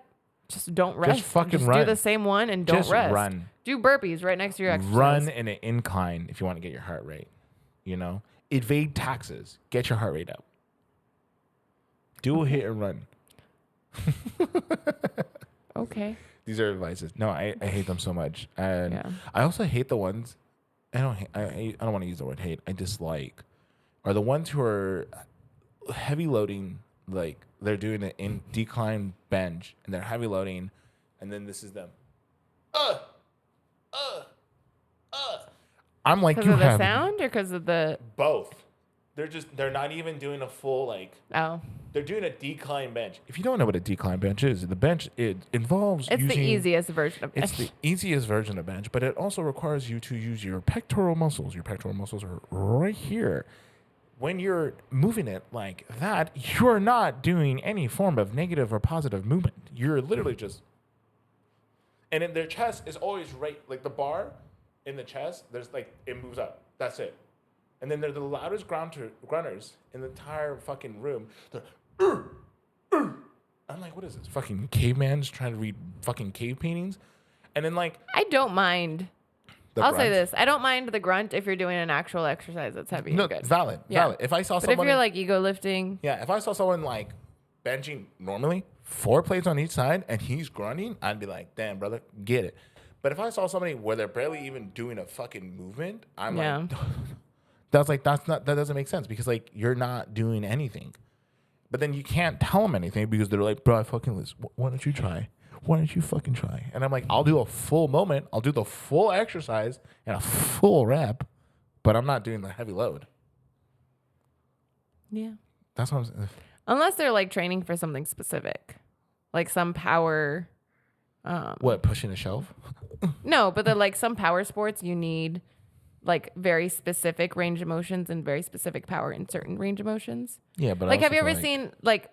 just don't rest. Just fucking run. Do the same one and don't Just rest. run. Do burpees right next to your exercise. Run in an incline if you want to get your heart rate. You know, evade taxes. Get your heart rate up. Do a hit and run. Okay. These are advices. No, I hate them so much, and I also hate the ones. I don't want to use the word hate. I dislike are the ones who are heavy loading. Like they're doing it in decline bench, and they're heavy loading, and then this is them. I'm like, Because of the sound or because of the both. They're not even doing a full they're doing a decline bench. If you don't know what a decline bench is, the bench it involves it's the easiest version of bench. It's the easiest version of bench, but it also requires you to use your pectoral muscles. Your pectoral muscles are right here. When you're moving it like that, you're not doing any form of negative or positive movement. You're literally just and in their chest is always right, like the bar in the chest, there's like it moves up. That's it. And then they're the loudest grunters in the entire fucking room. They're, I'm like, what is this? Fucking caveman's trying to read fucking cave paintings? And then like... I don't mind. I'll say this. I don't mind the grunt if you're doing an actual exercise that's heavy and good. Valid. If I saw someone... But if you're like ego lifting... Yeah, if I saw someone like benching normally, 4 plates on each side, and he's grunting, I'd be like, damn, brother, get it. But if I saw somebody where they're barely even doing a fucking movement, I'm like... that doesn't make sense because like you're not doing anything, but then you can't tell them anything because they're like, bro, I fucking listen. Why don't you try? Why don't you fucking try? And I'm like, I'll do a full moment. I'll do the full exercise and a full rep, but I'm not doing the heavy load. Yeah. That's what I'm saying. Unless they're like training for something specific, like some power. What, pushing a shelf? No, but they're like some power sports you need like very specific range of motions and very specific power in certain range of motions. Yeah, but like, have you ever seen like,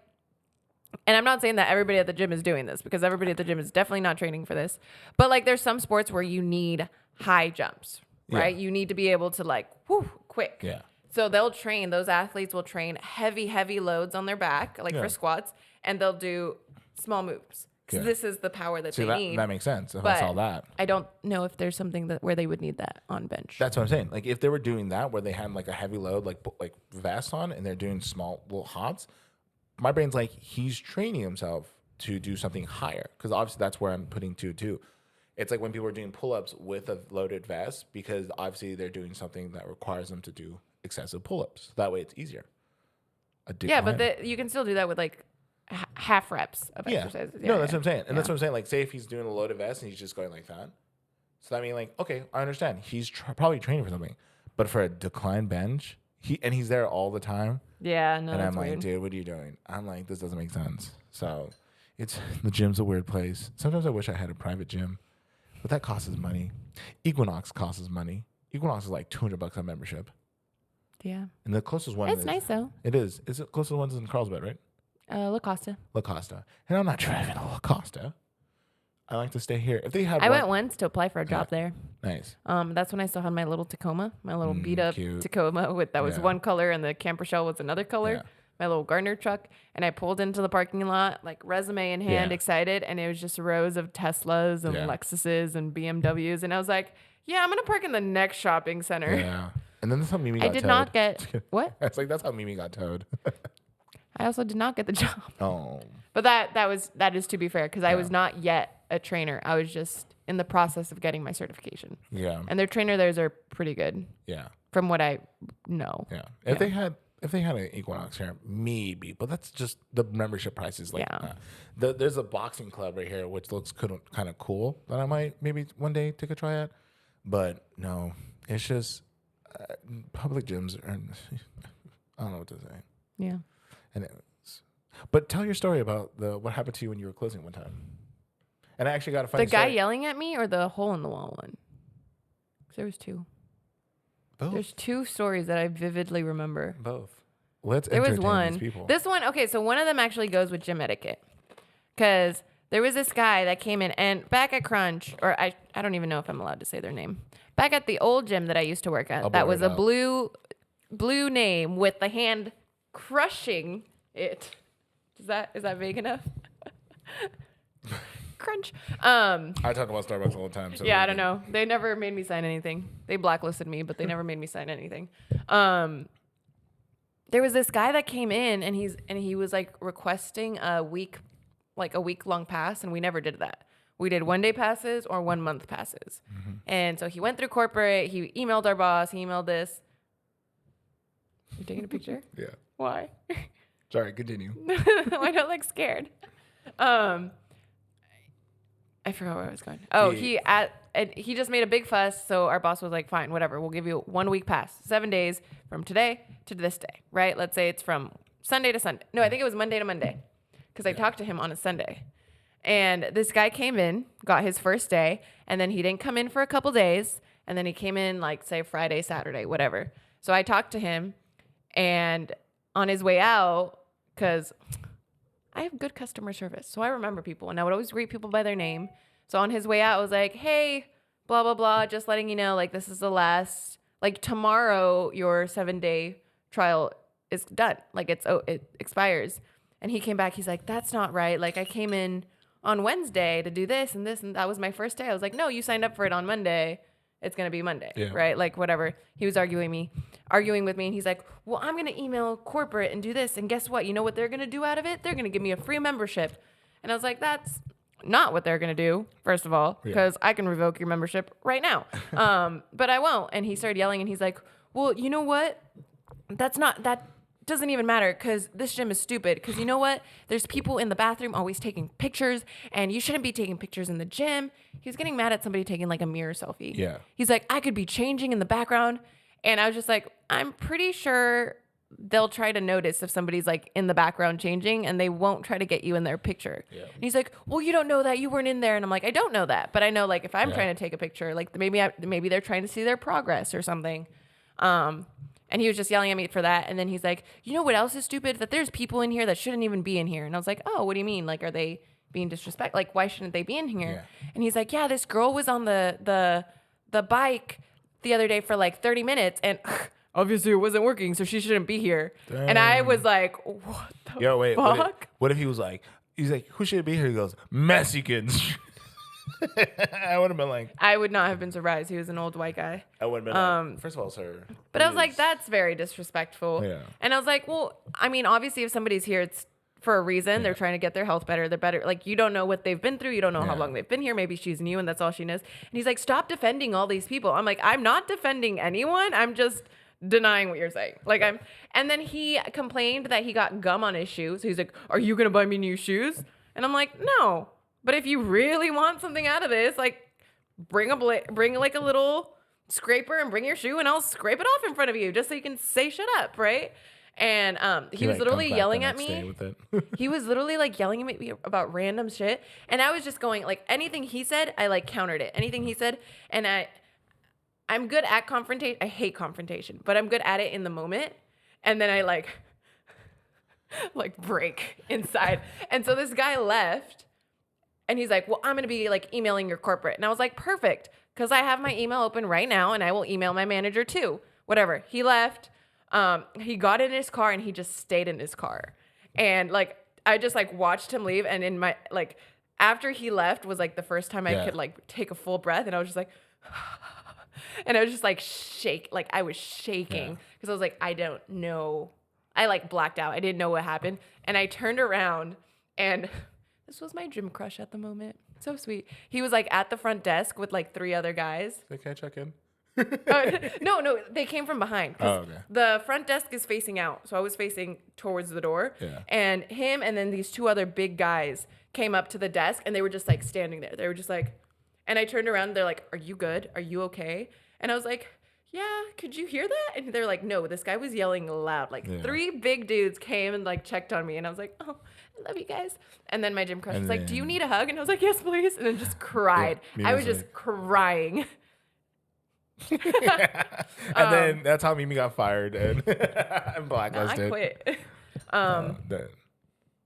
and I'm not saying that everybody at the gym is doing this because everybody at the gym is definitely not training for this, but like there's some sports where you need high jumps, right? You need to be able to like, whoo, quick. Yeah. So those athletes will train heavy loads on their back, like for squats, and they'll do small moves. Because this is the power that they need. That makes sense. If but I saw that. I don't know if there's something where they would need that on bench. That's what I'm saying. Like if they were doing that where they had like a heavy load, like vest on, and they're doing small little hops, my brain's like, he's training himself to do something higher. Because obviously that's where I'm putting too. It's like when people are doing pull-ups with a loaded vest, because obviously they're doing something that requires them to do excessive pull-ups. That way it's easier. But you can still do that with like half reps of exercises. No, that's what I'm saying. And that's what I'm saying. Like, say if he's doing a loaded vest and he's just going like that. So I mean, like, okay, I understand. He's probably training for something. But for a decline bench, he's there all the time. Yeah, no, and that's I'm like, weird. dude, what are you doing? I'm like, this doesn't make sense. So the gym's a weird place. Sometimes I wish I had a private gym, but that costs money. Equinox costs money. Equinox is like $200 a membership. Yeah. And the closest one It's nice though. It is. It's the closest one's in Carlsbad, right? La Costa. La Costa. And I'm not driving to La Costa. I like to stay here. If they had I went once to apply for a job there. Nice. That's when I still had my little Tacoma, my little beat up cute. Tacoma that was one color and the camper shell was another color. Yeah. My little Gardner truck. And I pulled into the parking lot, like resume in hand, excited. And it was just rows of Teslas and Lexuses and BMWs. And I was like, yeah, I'm going to park in the next shopping center. Yeah. And then that's how Mimi got towed. I did not get, what? It's like, that's how Mimi got towed. I also did not get the job. Oh. But that is to be fair, because I was not yet a trainer. I was just in the process of getting my certification. Yeah. And their trainer theirs are pretty good. Yeah. From what I know. Yeah. If they had an Equinox here, maybe, but that's just the membership price is like. There's a boxing club right here which looks kind of cool that I might maybe one day take a try at, but no, it's just public gyms are. I don't know what to say. Yeah. But tell your story about what happened to you when you were closing one time. And I actually got a funny The guy story. yelling at me or the hole in the wall one? 'Cause there was two. Both. There's two stories that I vividly remember. Both. Let's There was entertain one. these people. This one, okay, so one of them actually goes with gym etiquette. Because there was this guy that came in, and back at Crunch, or I don't even know if I'm allowed to say their name. Back at the old gym that I used to work at, that was a blue name with the hand crushing it. Is that vague enough? Crunch. I talk about Starbucks all the time. So yeah, I don't know. They never made me sign anything. They blacklisted me, but they never made me sign anything. There was this guy that came in, and he was like requesting a week-long pass, and we never did that. We did 1 day passes or 1 month passes. Mm-hmm. And so he went through corporate. He emailed our boss. He emailed this. You taking a picture? Yeah. Why? Sorry, continue. I don't look scared. I forgot where I was going. Oh, Yeah. he just made a big fuss. So our boss was like, fine, whatever. We'll give you 1 week pass, 7 days from today to this day, right? Let's say it's from Sunday to Sunday. No, I think it was Monday to Monday because I talked to him on a Sunday. And this guy came in, got his first day, and then he didn't come in for a couple days. And then he came in like, say, Friday, Saturday, whatever. So I talked to him, and on his way out, because I have good customer service, so I remember people, and I would always greet people by their name. So on his way out, I was like, hey, blah, blah, blah, just letting you know, like, this is the last, like, tomorrow, your 7-day trial is done. Like, it expires. And he came back, he's like, that's not right. Like, I came in on Wednesday to do this, and that was my first day. I was like, no, you signed up for it on Monday. It's going to be Monday, right? Like, whatever. He was arguing with me, and he's like, well, I'm going to email corporate and do this, and guess what? You know what they're going to do out of it? They're going to give me a free membership. And I was like, that's not what they're going to do, first of all, because I can revoke your membership right now. But I won't. And he started yelling, and he's like, well, you know what? That doesn't even matter because this gym is stupid. Because you know what? There's people in the bathroom always taking pictures, and you shouldn't be taking pictures in the gym. He was getting mad at somebody taking like a mirror selfie. Yeah. He's like, I could be changing in the background. And I was just like, I'm pretty sure they'll try to notice if somebody's like in the background changing, and they won't try to get you in their picture. Yeah. And he's like, well, you don't know that, you weren't in there. And I'm like, I don't know that, but I know like if I'm trying to take a picture, like maybe they're trying to see their progress or something. And he was just yelling at me for that. And then he's like, you know what else is stupid? That there's people in here that shouldn't even be in here. And I was like, oh, what do you mean? Like, are they being disrespectful? Like, why shouldn't they be in here? Yeah. And he's like, yeah, this girl was on the bike the other day for like 30 minutes and obviously it wasn't working, so she shouldn't be here. Dang. And I was like, what the fuck? What if he was like, he's like, who should be here? He goes, Mexicans. I would have been like, I would not have been surprised. He was an old white guy. I would have been like, first of all, sir. But I was like, that's very disrespectful. Yeah. And I was like, well, I mean, obviously if somebody's here, it's for a reason. Yeah. They're trying to get their health better. They're better. Like, you don't know what they've been through. You don't know how long they've been here. Maybe she's new and that's all she knows. And he's like, stop defending all these people. I'm like, I'm not defending anyone. I'm just denying what you're saying. Like, and then he complained that he got gum on his shoes. So he's like, are you going to buy me new shoes? And I'm like, no. But if you really want something out of this, like, bring like a little scraper and bring your shoe and I'll scrape it off in front of you just so you can say shut up, right? And he was literally yelling at me. He was literally like yelling at me about random shit. And I was just going like anything he said, I like countered it. Anything he said. And I'm good at confrontation. I hate confrontation, but I'm good at it in the moment. And then I like break inside. And so this guy left and he's like, well, I'm going to be like emailing your corporate. And I was like, perfect. Cause I have my email open right now and I will email my manager too. Whatever. He left. He got in his car and he just stayed in his car. And like, I just like watched him leave. And in my, like, after he left was like the first time I could like take a full breath. And I was just like, and I was just like I was shaking because I was like, I don't know. I like blacked out. I didn't know what happened. And I turned around and this was my gym crush at the moment. So sweet. He was like at the front desk with like 3 other guys. Can I check in? No, they came from behind. Oh, okay. The front desk is facing out, so I was facing towards the door. Yeah. And him and then these 2 other big guys came up to the desk, and they were just like standing there. They were just like, and I turned around. And they're like, "Are you good? Are you okay?" And I was like, "Yeah." Could you hear that? And they're like, "No." This guy was yelling loud. Like 3 big dudes came and like checked on me, and I was like, "Oh, I love you guys." And then my gym crush was like, "Do you need a hug?" And I was like, "Yes, please." And then just cried. I was just crying. And then that's how Mimi got fired and blacklisted. I quit. But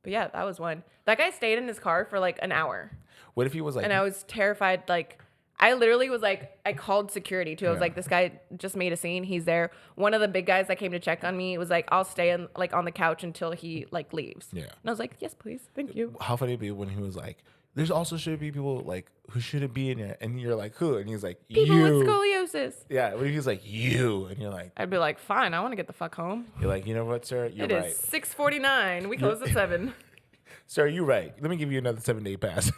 yeah, that was one. That guy stayed in his car for like an hour. What if he was like? And I was terrified. Like, I literally was like, I called security too. I was like, this guy just made a scene. He's there. One of the big guys that came to check on me was like, I'll stay on the couch until he like leaves. Yeah. And I was like, yes, please, thank you. How funny it'd be when he was like, there's also should be people like who shouldn't be in it, and you're like, who? And he's like, people with scoliosis. Yeah, what if he's like, you? And you're like, I'd be like, fine, I want to get the fuck home. You're like, you know what, sir? You're right. It is 6:49. We close at 7. Sir, you're right. Let me give you another 7-day pass.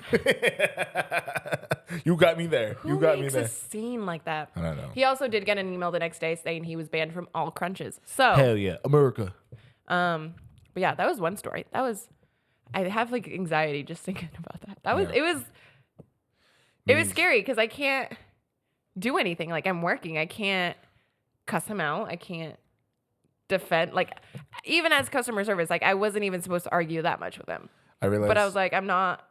You got me there. Who makes a scene like that? I don't know. He also did get an email the next day saying he was banned from all crunches. So hell yeah, America. But yeah, that was one story. I have like anxiety just thinking about that. It was scary because I can't do anything. Like, I'm working. I can't cuss him out. I can't defend. Like, even as customer service, like I wasn't even supposed to argue that much with him. I realized. But I was like, I'm not.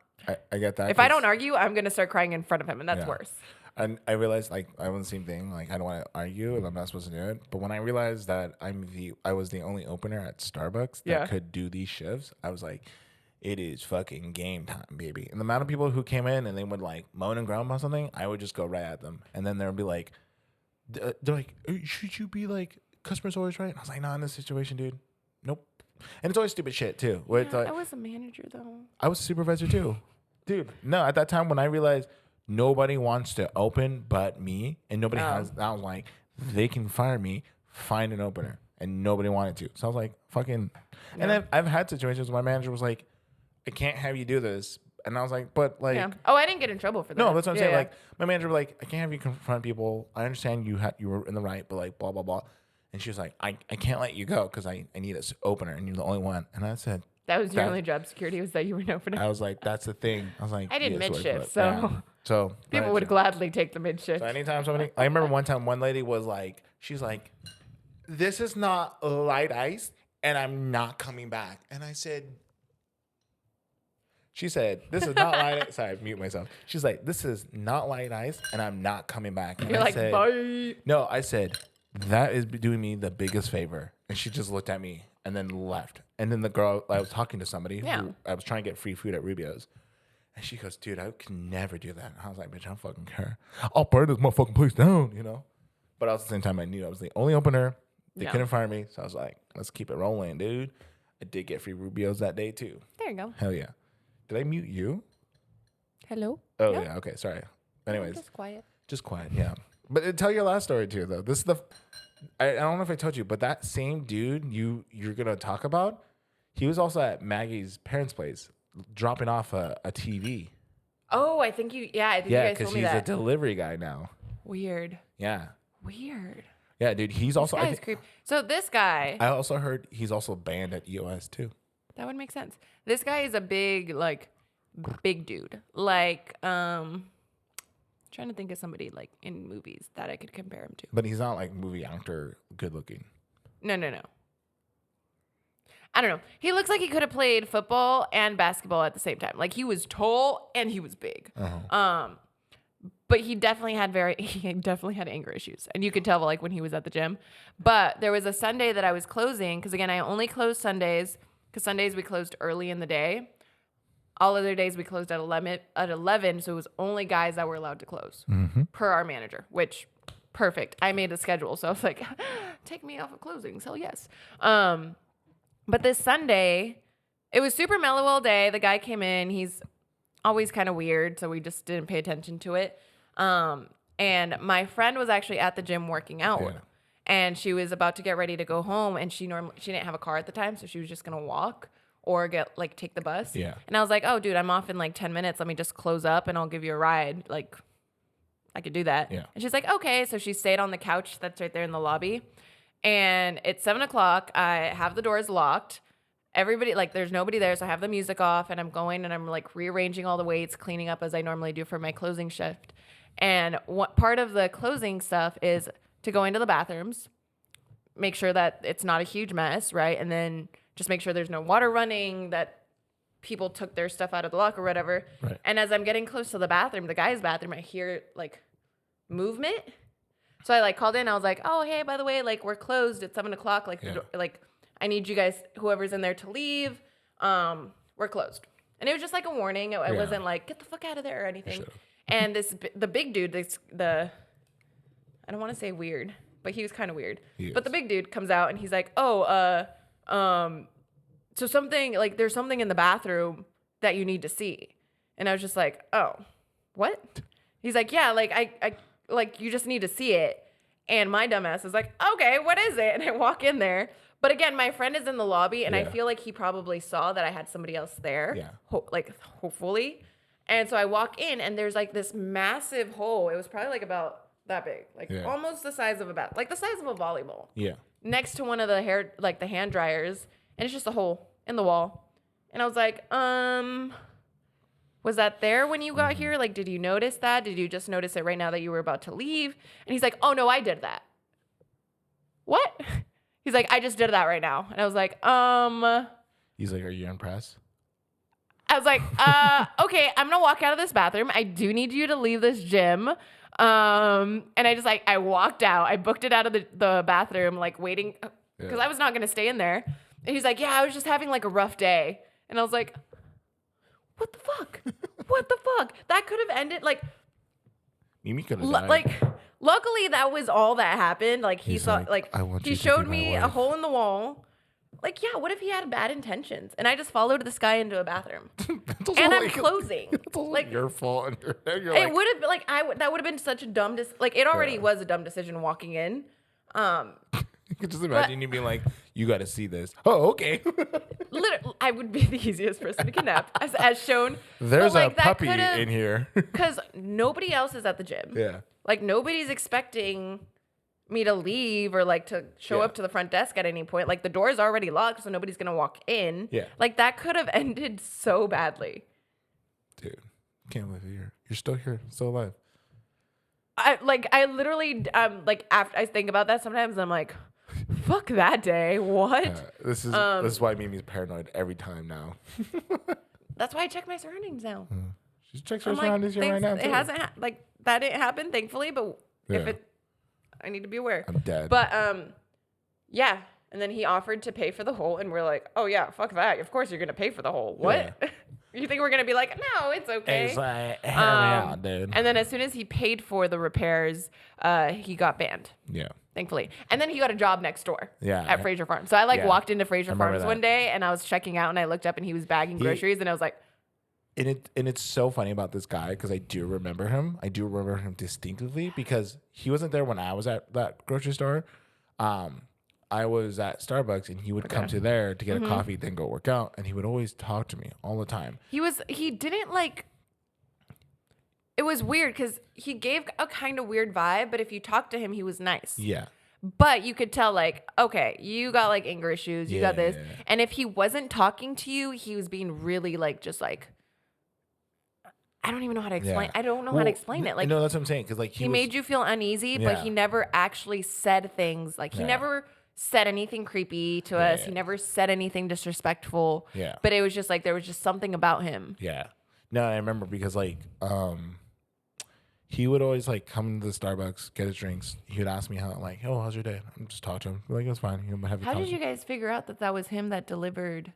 I get that. If I don't argue, I'm gonna start crying in front of him, and that's worse. And I realized, like, I was the same thing. Like, I don't want to argue, and I'm not supposed to do it. But when I realized that I was the only opener at Starbucks that could do these shifts, I was like, it is fucking game time, baby. And the amount of people who came in and they would like moan and groan about something, I would just go right at them. And then they'll be like, they're like, should you be like, customer service, right? And I was like, nah, in this situation, dude, nope. And it's always stupid shit too. Yeah, I was a manager though. I was a supervisor too. Dude, no, at that time when I realized nobody wants to open but me, and nobody has, I was like, they can fire me, find an opener. And nobody wanted to. So I was like, fucking. Yeah. And I've had situations where my manager was like, I can't have you do this. And I was like, but like. Yeah. Oh, I didn't get in trouble for that. No, that's what I'm saying. Yeah. Like, my manager was like, I can't have you confront people. I understand you were in the right, but like, blah, blah, blah. And she was like, I can't let you go because I need an opener and you're the only one. And I said. That was your only job security, was that you were an opener. I was like, that's the thing. I was like. I did mid-shift, so. Yeah. So. People would gladly take the mid-shift. So anytime somebody. I remember one time one lady was like, she's like, this is not light ice and I'm not coming back. And I said, she said, this is not light ice. Sorry, I mute myself. She's like, this is not light ice and I'm not coming back. And You're like, said, bye. No, I said, that is doing me the biggest favor. And she just looked at me and then left. And then the girl, I was talking to somebody who I was trying to get free food at Rubio's. And she goes, dude, I can never do that. And I was like, bitch, I don't fucking care. I'll burn this motherfucking place down, you know? But at the same time, I knew I was the only opener. They No. couldn't fire me. So I was like, let's keep it rolling, dude. I did get free Rubios that day, too. There you go. Hell yeah. Did I mute you? Hello? Oh, No. yeah. Okay. Sorry. I'm Anyways, just quiet. just quiet. Yeah. But tell your last story, too, though. This is I don't know if I told you, but that same dude you're going to talk about, he was also at Maggie's parents' place dropping off a TV. Oh, I think you guys Yeah, told me because he's that. a delivery guy now. Weird. Yeah. Weird. Yeah, dude. He's also. This guy's creep. So this guy. I also heard he's also banned at EOS too. That would make sense. This guy is a big dude. Like, trying to think of somebody like in movies that I could compare him to. But he's not like movie actor good looking. No. I don't know. He looks like he could have played football and basketball at the same time. Like he was tall and he was big. Uh-huh. But he definitely had anger issues. And you could tell like when he was at the gym. But there was a Sunday that I was closing because again, I only closed Sundays because Sundays we closed early in the day. All other days we closed at 11, so it was only guys that were allowed to close per our manager, which perfect. I made a schedule, so I was like, take me off of closing. So yes. But this Sunday, it was super mellow all day. The guy came in. He's always kind of weird, so we just didn't pay attention to it. And my friend was actually at the gym working out. Yeah. And she was about to get ready to go home, and she didn't have a car at the time, so she was just gonna walk or take the bus. Yeah. And I was like, oh, dude, I'm off in like 10 minutes. Let me just close up, and I'll give you a ride. Like, I could do that. Yeah. And she's like, okay. So she stayed on the couch that's right there in the lobby, and it's 7:00. I have the doors locked. Everybody, like, there's nobody there, so I have the music off, and I'm going and I'm like rearranging all the weights, cleaning up as I normally do for my closing shift. And what part of the closing stuff is to go into the bathrooms, make sure that it's not a huge mess, right? And then just make sure there's no water running, that people took their stuff out of the locker or whatever. Right. And as I'm getting close to the bathroom, the guy's bathroom, I hear like movement. So I like called in. I was like, oh, hey, by the way, like we're closed at 7:00. Like, Yeah. like I need you guys, whoever's in there, to leave. We're closed. And it was just like a warning. It wasn't like, get the fuck out of there or anything. Sure. And the big dude, I don't want to say weird, but he was kind of weird. But the big dude comes out and he's like, oh, so something, like there's something in the bathroom that you need to see. And I was just like, oh, what? He's like, yeah, like I like you just need to see it. And my dumbass is like, okay, what is it? And I walk in there. But again, my friend is in the lobby, and I feel like he probably saw that I had somebody else there. Yeah. Hopefully. And so I walk in, and there's like this massive hole. It was probably like about that big, like almost the size of like the size of a volleyball. Yeah. Next to one of the the hand dryers, and it's just a hole in the wall. And I was like, was that there when you got here? Like, did you notice that? Did you just notice it right now that you were about to leave? And he's like, oh no, I did that. What? He's like, I just did that right now. And I was like, He's like, are you impressed? I was like, okay, I'm gonna walk out of this bathroom. I do need you to leave this gym. And I walked out. I booked it out of the bathroom, like waiting, because I was not gonna stay in there. And he's like, yeah, I was just having like a rough day. And I was like, what the fuck? What the fuck? That could have ended like, Mimi could have died. like, luckily that was all that happened. Like he saw, like I want he you to showed be my me a wife. hole in the wall. Like, yeah, what if he had bad intentions? And I just followed this guy into a bathroom. And I'm closing. It's like your fault. And you're It would have been like that would have been such a dumb like it already was a dumb decision walking in. You could just imagine you being like, you got to see this. Oh, okay. Literally, I would be the easiest person to kidnap, as shown. There's But, like, a that puppy could've- in here. Because nobody else is at the gym. Yeah. Like nobody's expecting me to leave or like to show up to the front desk at any point. Like the door's already locked, so nobody's gonna walk in. Yeah. Like that could have ended so badly. Dude, can't believe you're still here, still alive. I literally like after I think about that sometimes I'm like, fuck that day. What? This is why Mimi's paranoid every time now. That's why I check my surroundings now. She checks her I'm surroundings here right now. It too. hasn't like that didn't happen, thankfully, but if Yeah. I need to be aware. I'm dead. But yeah. And then he offered to pay for the hole, and we're like, oh yeah, fuck that. Of course you're gonna pay for the hole. What? Yeah. You think we're gonna be like, no, it's okay. It's like, hear me out, dude. And then as soon as he paid for the repairs, he got banned. Yeah. Thankfully. And then he got a job next door. Yeah. At Fraser Farm. So I walked into Fraser remember Farms that. one day and I was checking out and I looked up and he was bagging groceries and I was like, And it's so funny about this guy because I do remember him. I do remember him distinctively because he wasn't there when I was at that grocery store. I was at Starbucks and he would come to there to get a coffee, then go work out, and he would always talk to me all the time. He didn't like. It was weird because he gave a kind of weird vibe, but if you talked to him, he was nice. Yeah. But you could tell, like, okay, you got like anger issues, you got this, and if he wasn't talking to you, he was being really like, just like. I don't even know how to explain. I don't know how to explain it. Like, no, that's what I'm saying. Because like he made you feel uneasy, but he never actually said things. Like he never said anything creepy to us. He never said anything disrespectful. Yeah. But it was just like there was just something about him. Yeah. No, I remember because like he would always like come to the Starbucks, get his drinks. He would ask me how like, oh, how's your day? I'm just talking to him. Like, it's fine. How did you guys figure out that was him that delivered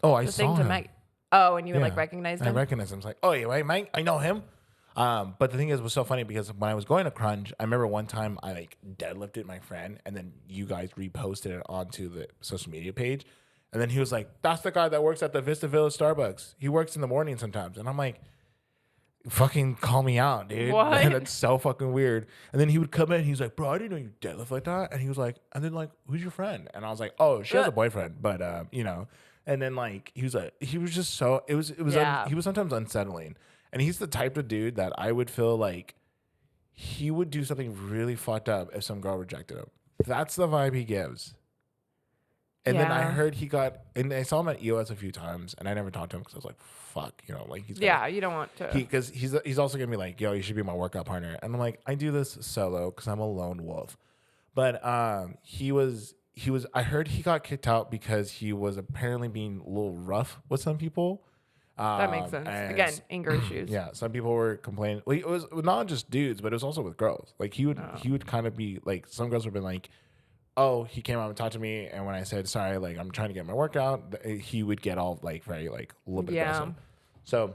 I the saw thing to him. Meg? Oh, and you like recognized him? I recognized him. I was like, oh, yeah, wait, Mike, I know him. But the thing is, it was so funny because when I was going to Crunch, I remember one time I like deadlifted my friend and then you guys reposted it onto the social media page. And then he was like, that's the guy that works at the Vista Village Starbucks. He works in the morning sometimes. And I'm like, fucking call me out, dude. What? That's so fucking weird. And then he would come in. He's like, bro, I didn't know you deadlift like that. And he was like, and then like, who's your friend? And I was like, oh, she has a boyfriend. But, you know. And then like he was just so he was sometimes unsettling, and he's the type of dude that I would feel like he would do something really fucked up if some girl rejected him. That's the vibe he gives. And then I heard and I saw him at EOS a few times, and I never talked to him because I was like, fuck, you know, like you don't want to because he's also gonna be like, yo, you should be my workout partner, and I'm like, I do this solo because I'm a lone wolf, but I heard he got kicked out because he was apparently being a little rough with some people. That makes sense. Again, anger issues. Yeah, some people were complaining. Well, it was not just dudes, but it was also with girls. Like he would kind of be like, some girls would have been like, oh, he came out and talked to me, and when I said sorry, like I'm trying to get my workout, he would get all like very like a little bit aggressive. So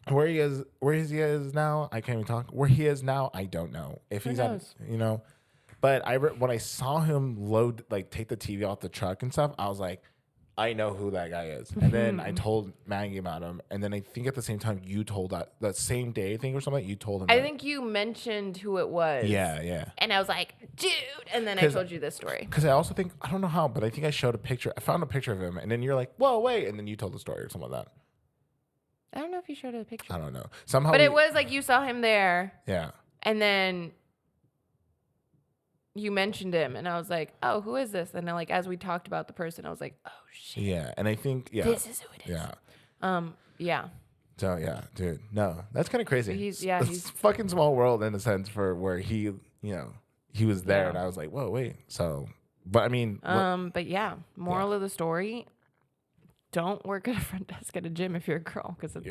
where he is now, I can't even talk. Where he is now, I don't know. If he's at, you know. But when I saw him take the TV off the truck and stuff, I was like, I know who that guy is. And then I told Maggie about him. And then I think at the same time you told that same day, I think, or something, you told him. I think you mentioned who it was. Yeah, yeah. And I was like, dude. And then I told you this story. Because I also think, I don't know how, but I think I showed a picture. I found a picture of him. And then you're like, whoa, wait. And then you told the story or something like that. I don't know if you showed a picture. I don't know. Somehow. But it was like you saw him there. Yeah. And then you mentioned him, and I was like, "Oh, who is this?" And then, like, as we talked about the person, I was like, "Oh shit." Yeah, and I think this is who it is. Yeah. Yeah. So yeah, dude, no, that's kind of crazy. So he's fucking small world in a sense for where he was there, and I was like, whoa, wait. So, but I mean, but yeah, moral of the story: don't work at a front desk at a gym if you're a girl, because it's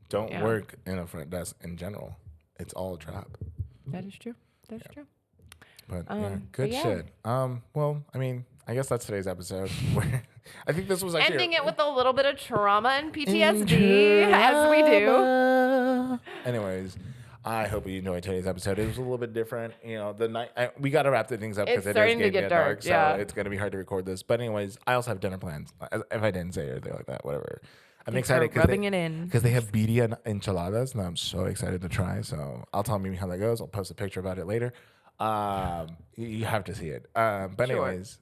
don't work in a front desk in general. It's all a trap. That is true. That's true. But good shit. Well, I mean, I guess that's today's episode. I think this was actually ending it with a little bit of trauma and PTSD, as we do. Anyways, I hope you enjoyed today's episode. It was a little bit different. You know, the night we got to wrap the things up because it is getting to get dark. So it's gonna be hard to record this. But anyways, I also have dinner plans. If I didn't say it or anything like that, whatever. I'm excited because they have birria enchiladas, and I'm so excited to try. So I'll tell Mimi how that goes. I'll post a picture about it later. You have to see it. But anyways,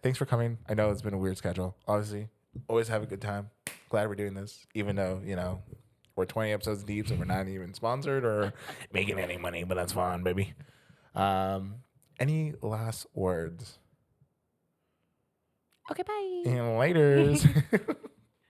thanks for coming. I know it's been a weird schedule. Obviously, always have a good time. Glad we're doing this, even though we're 20 episodes deep, and we're not even sponsored or making any money. But that's fine, baby. Any last words? Okay, bye. And laters.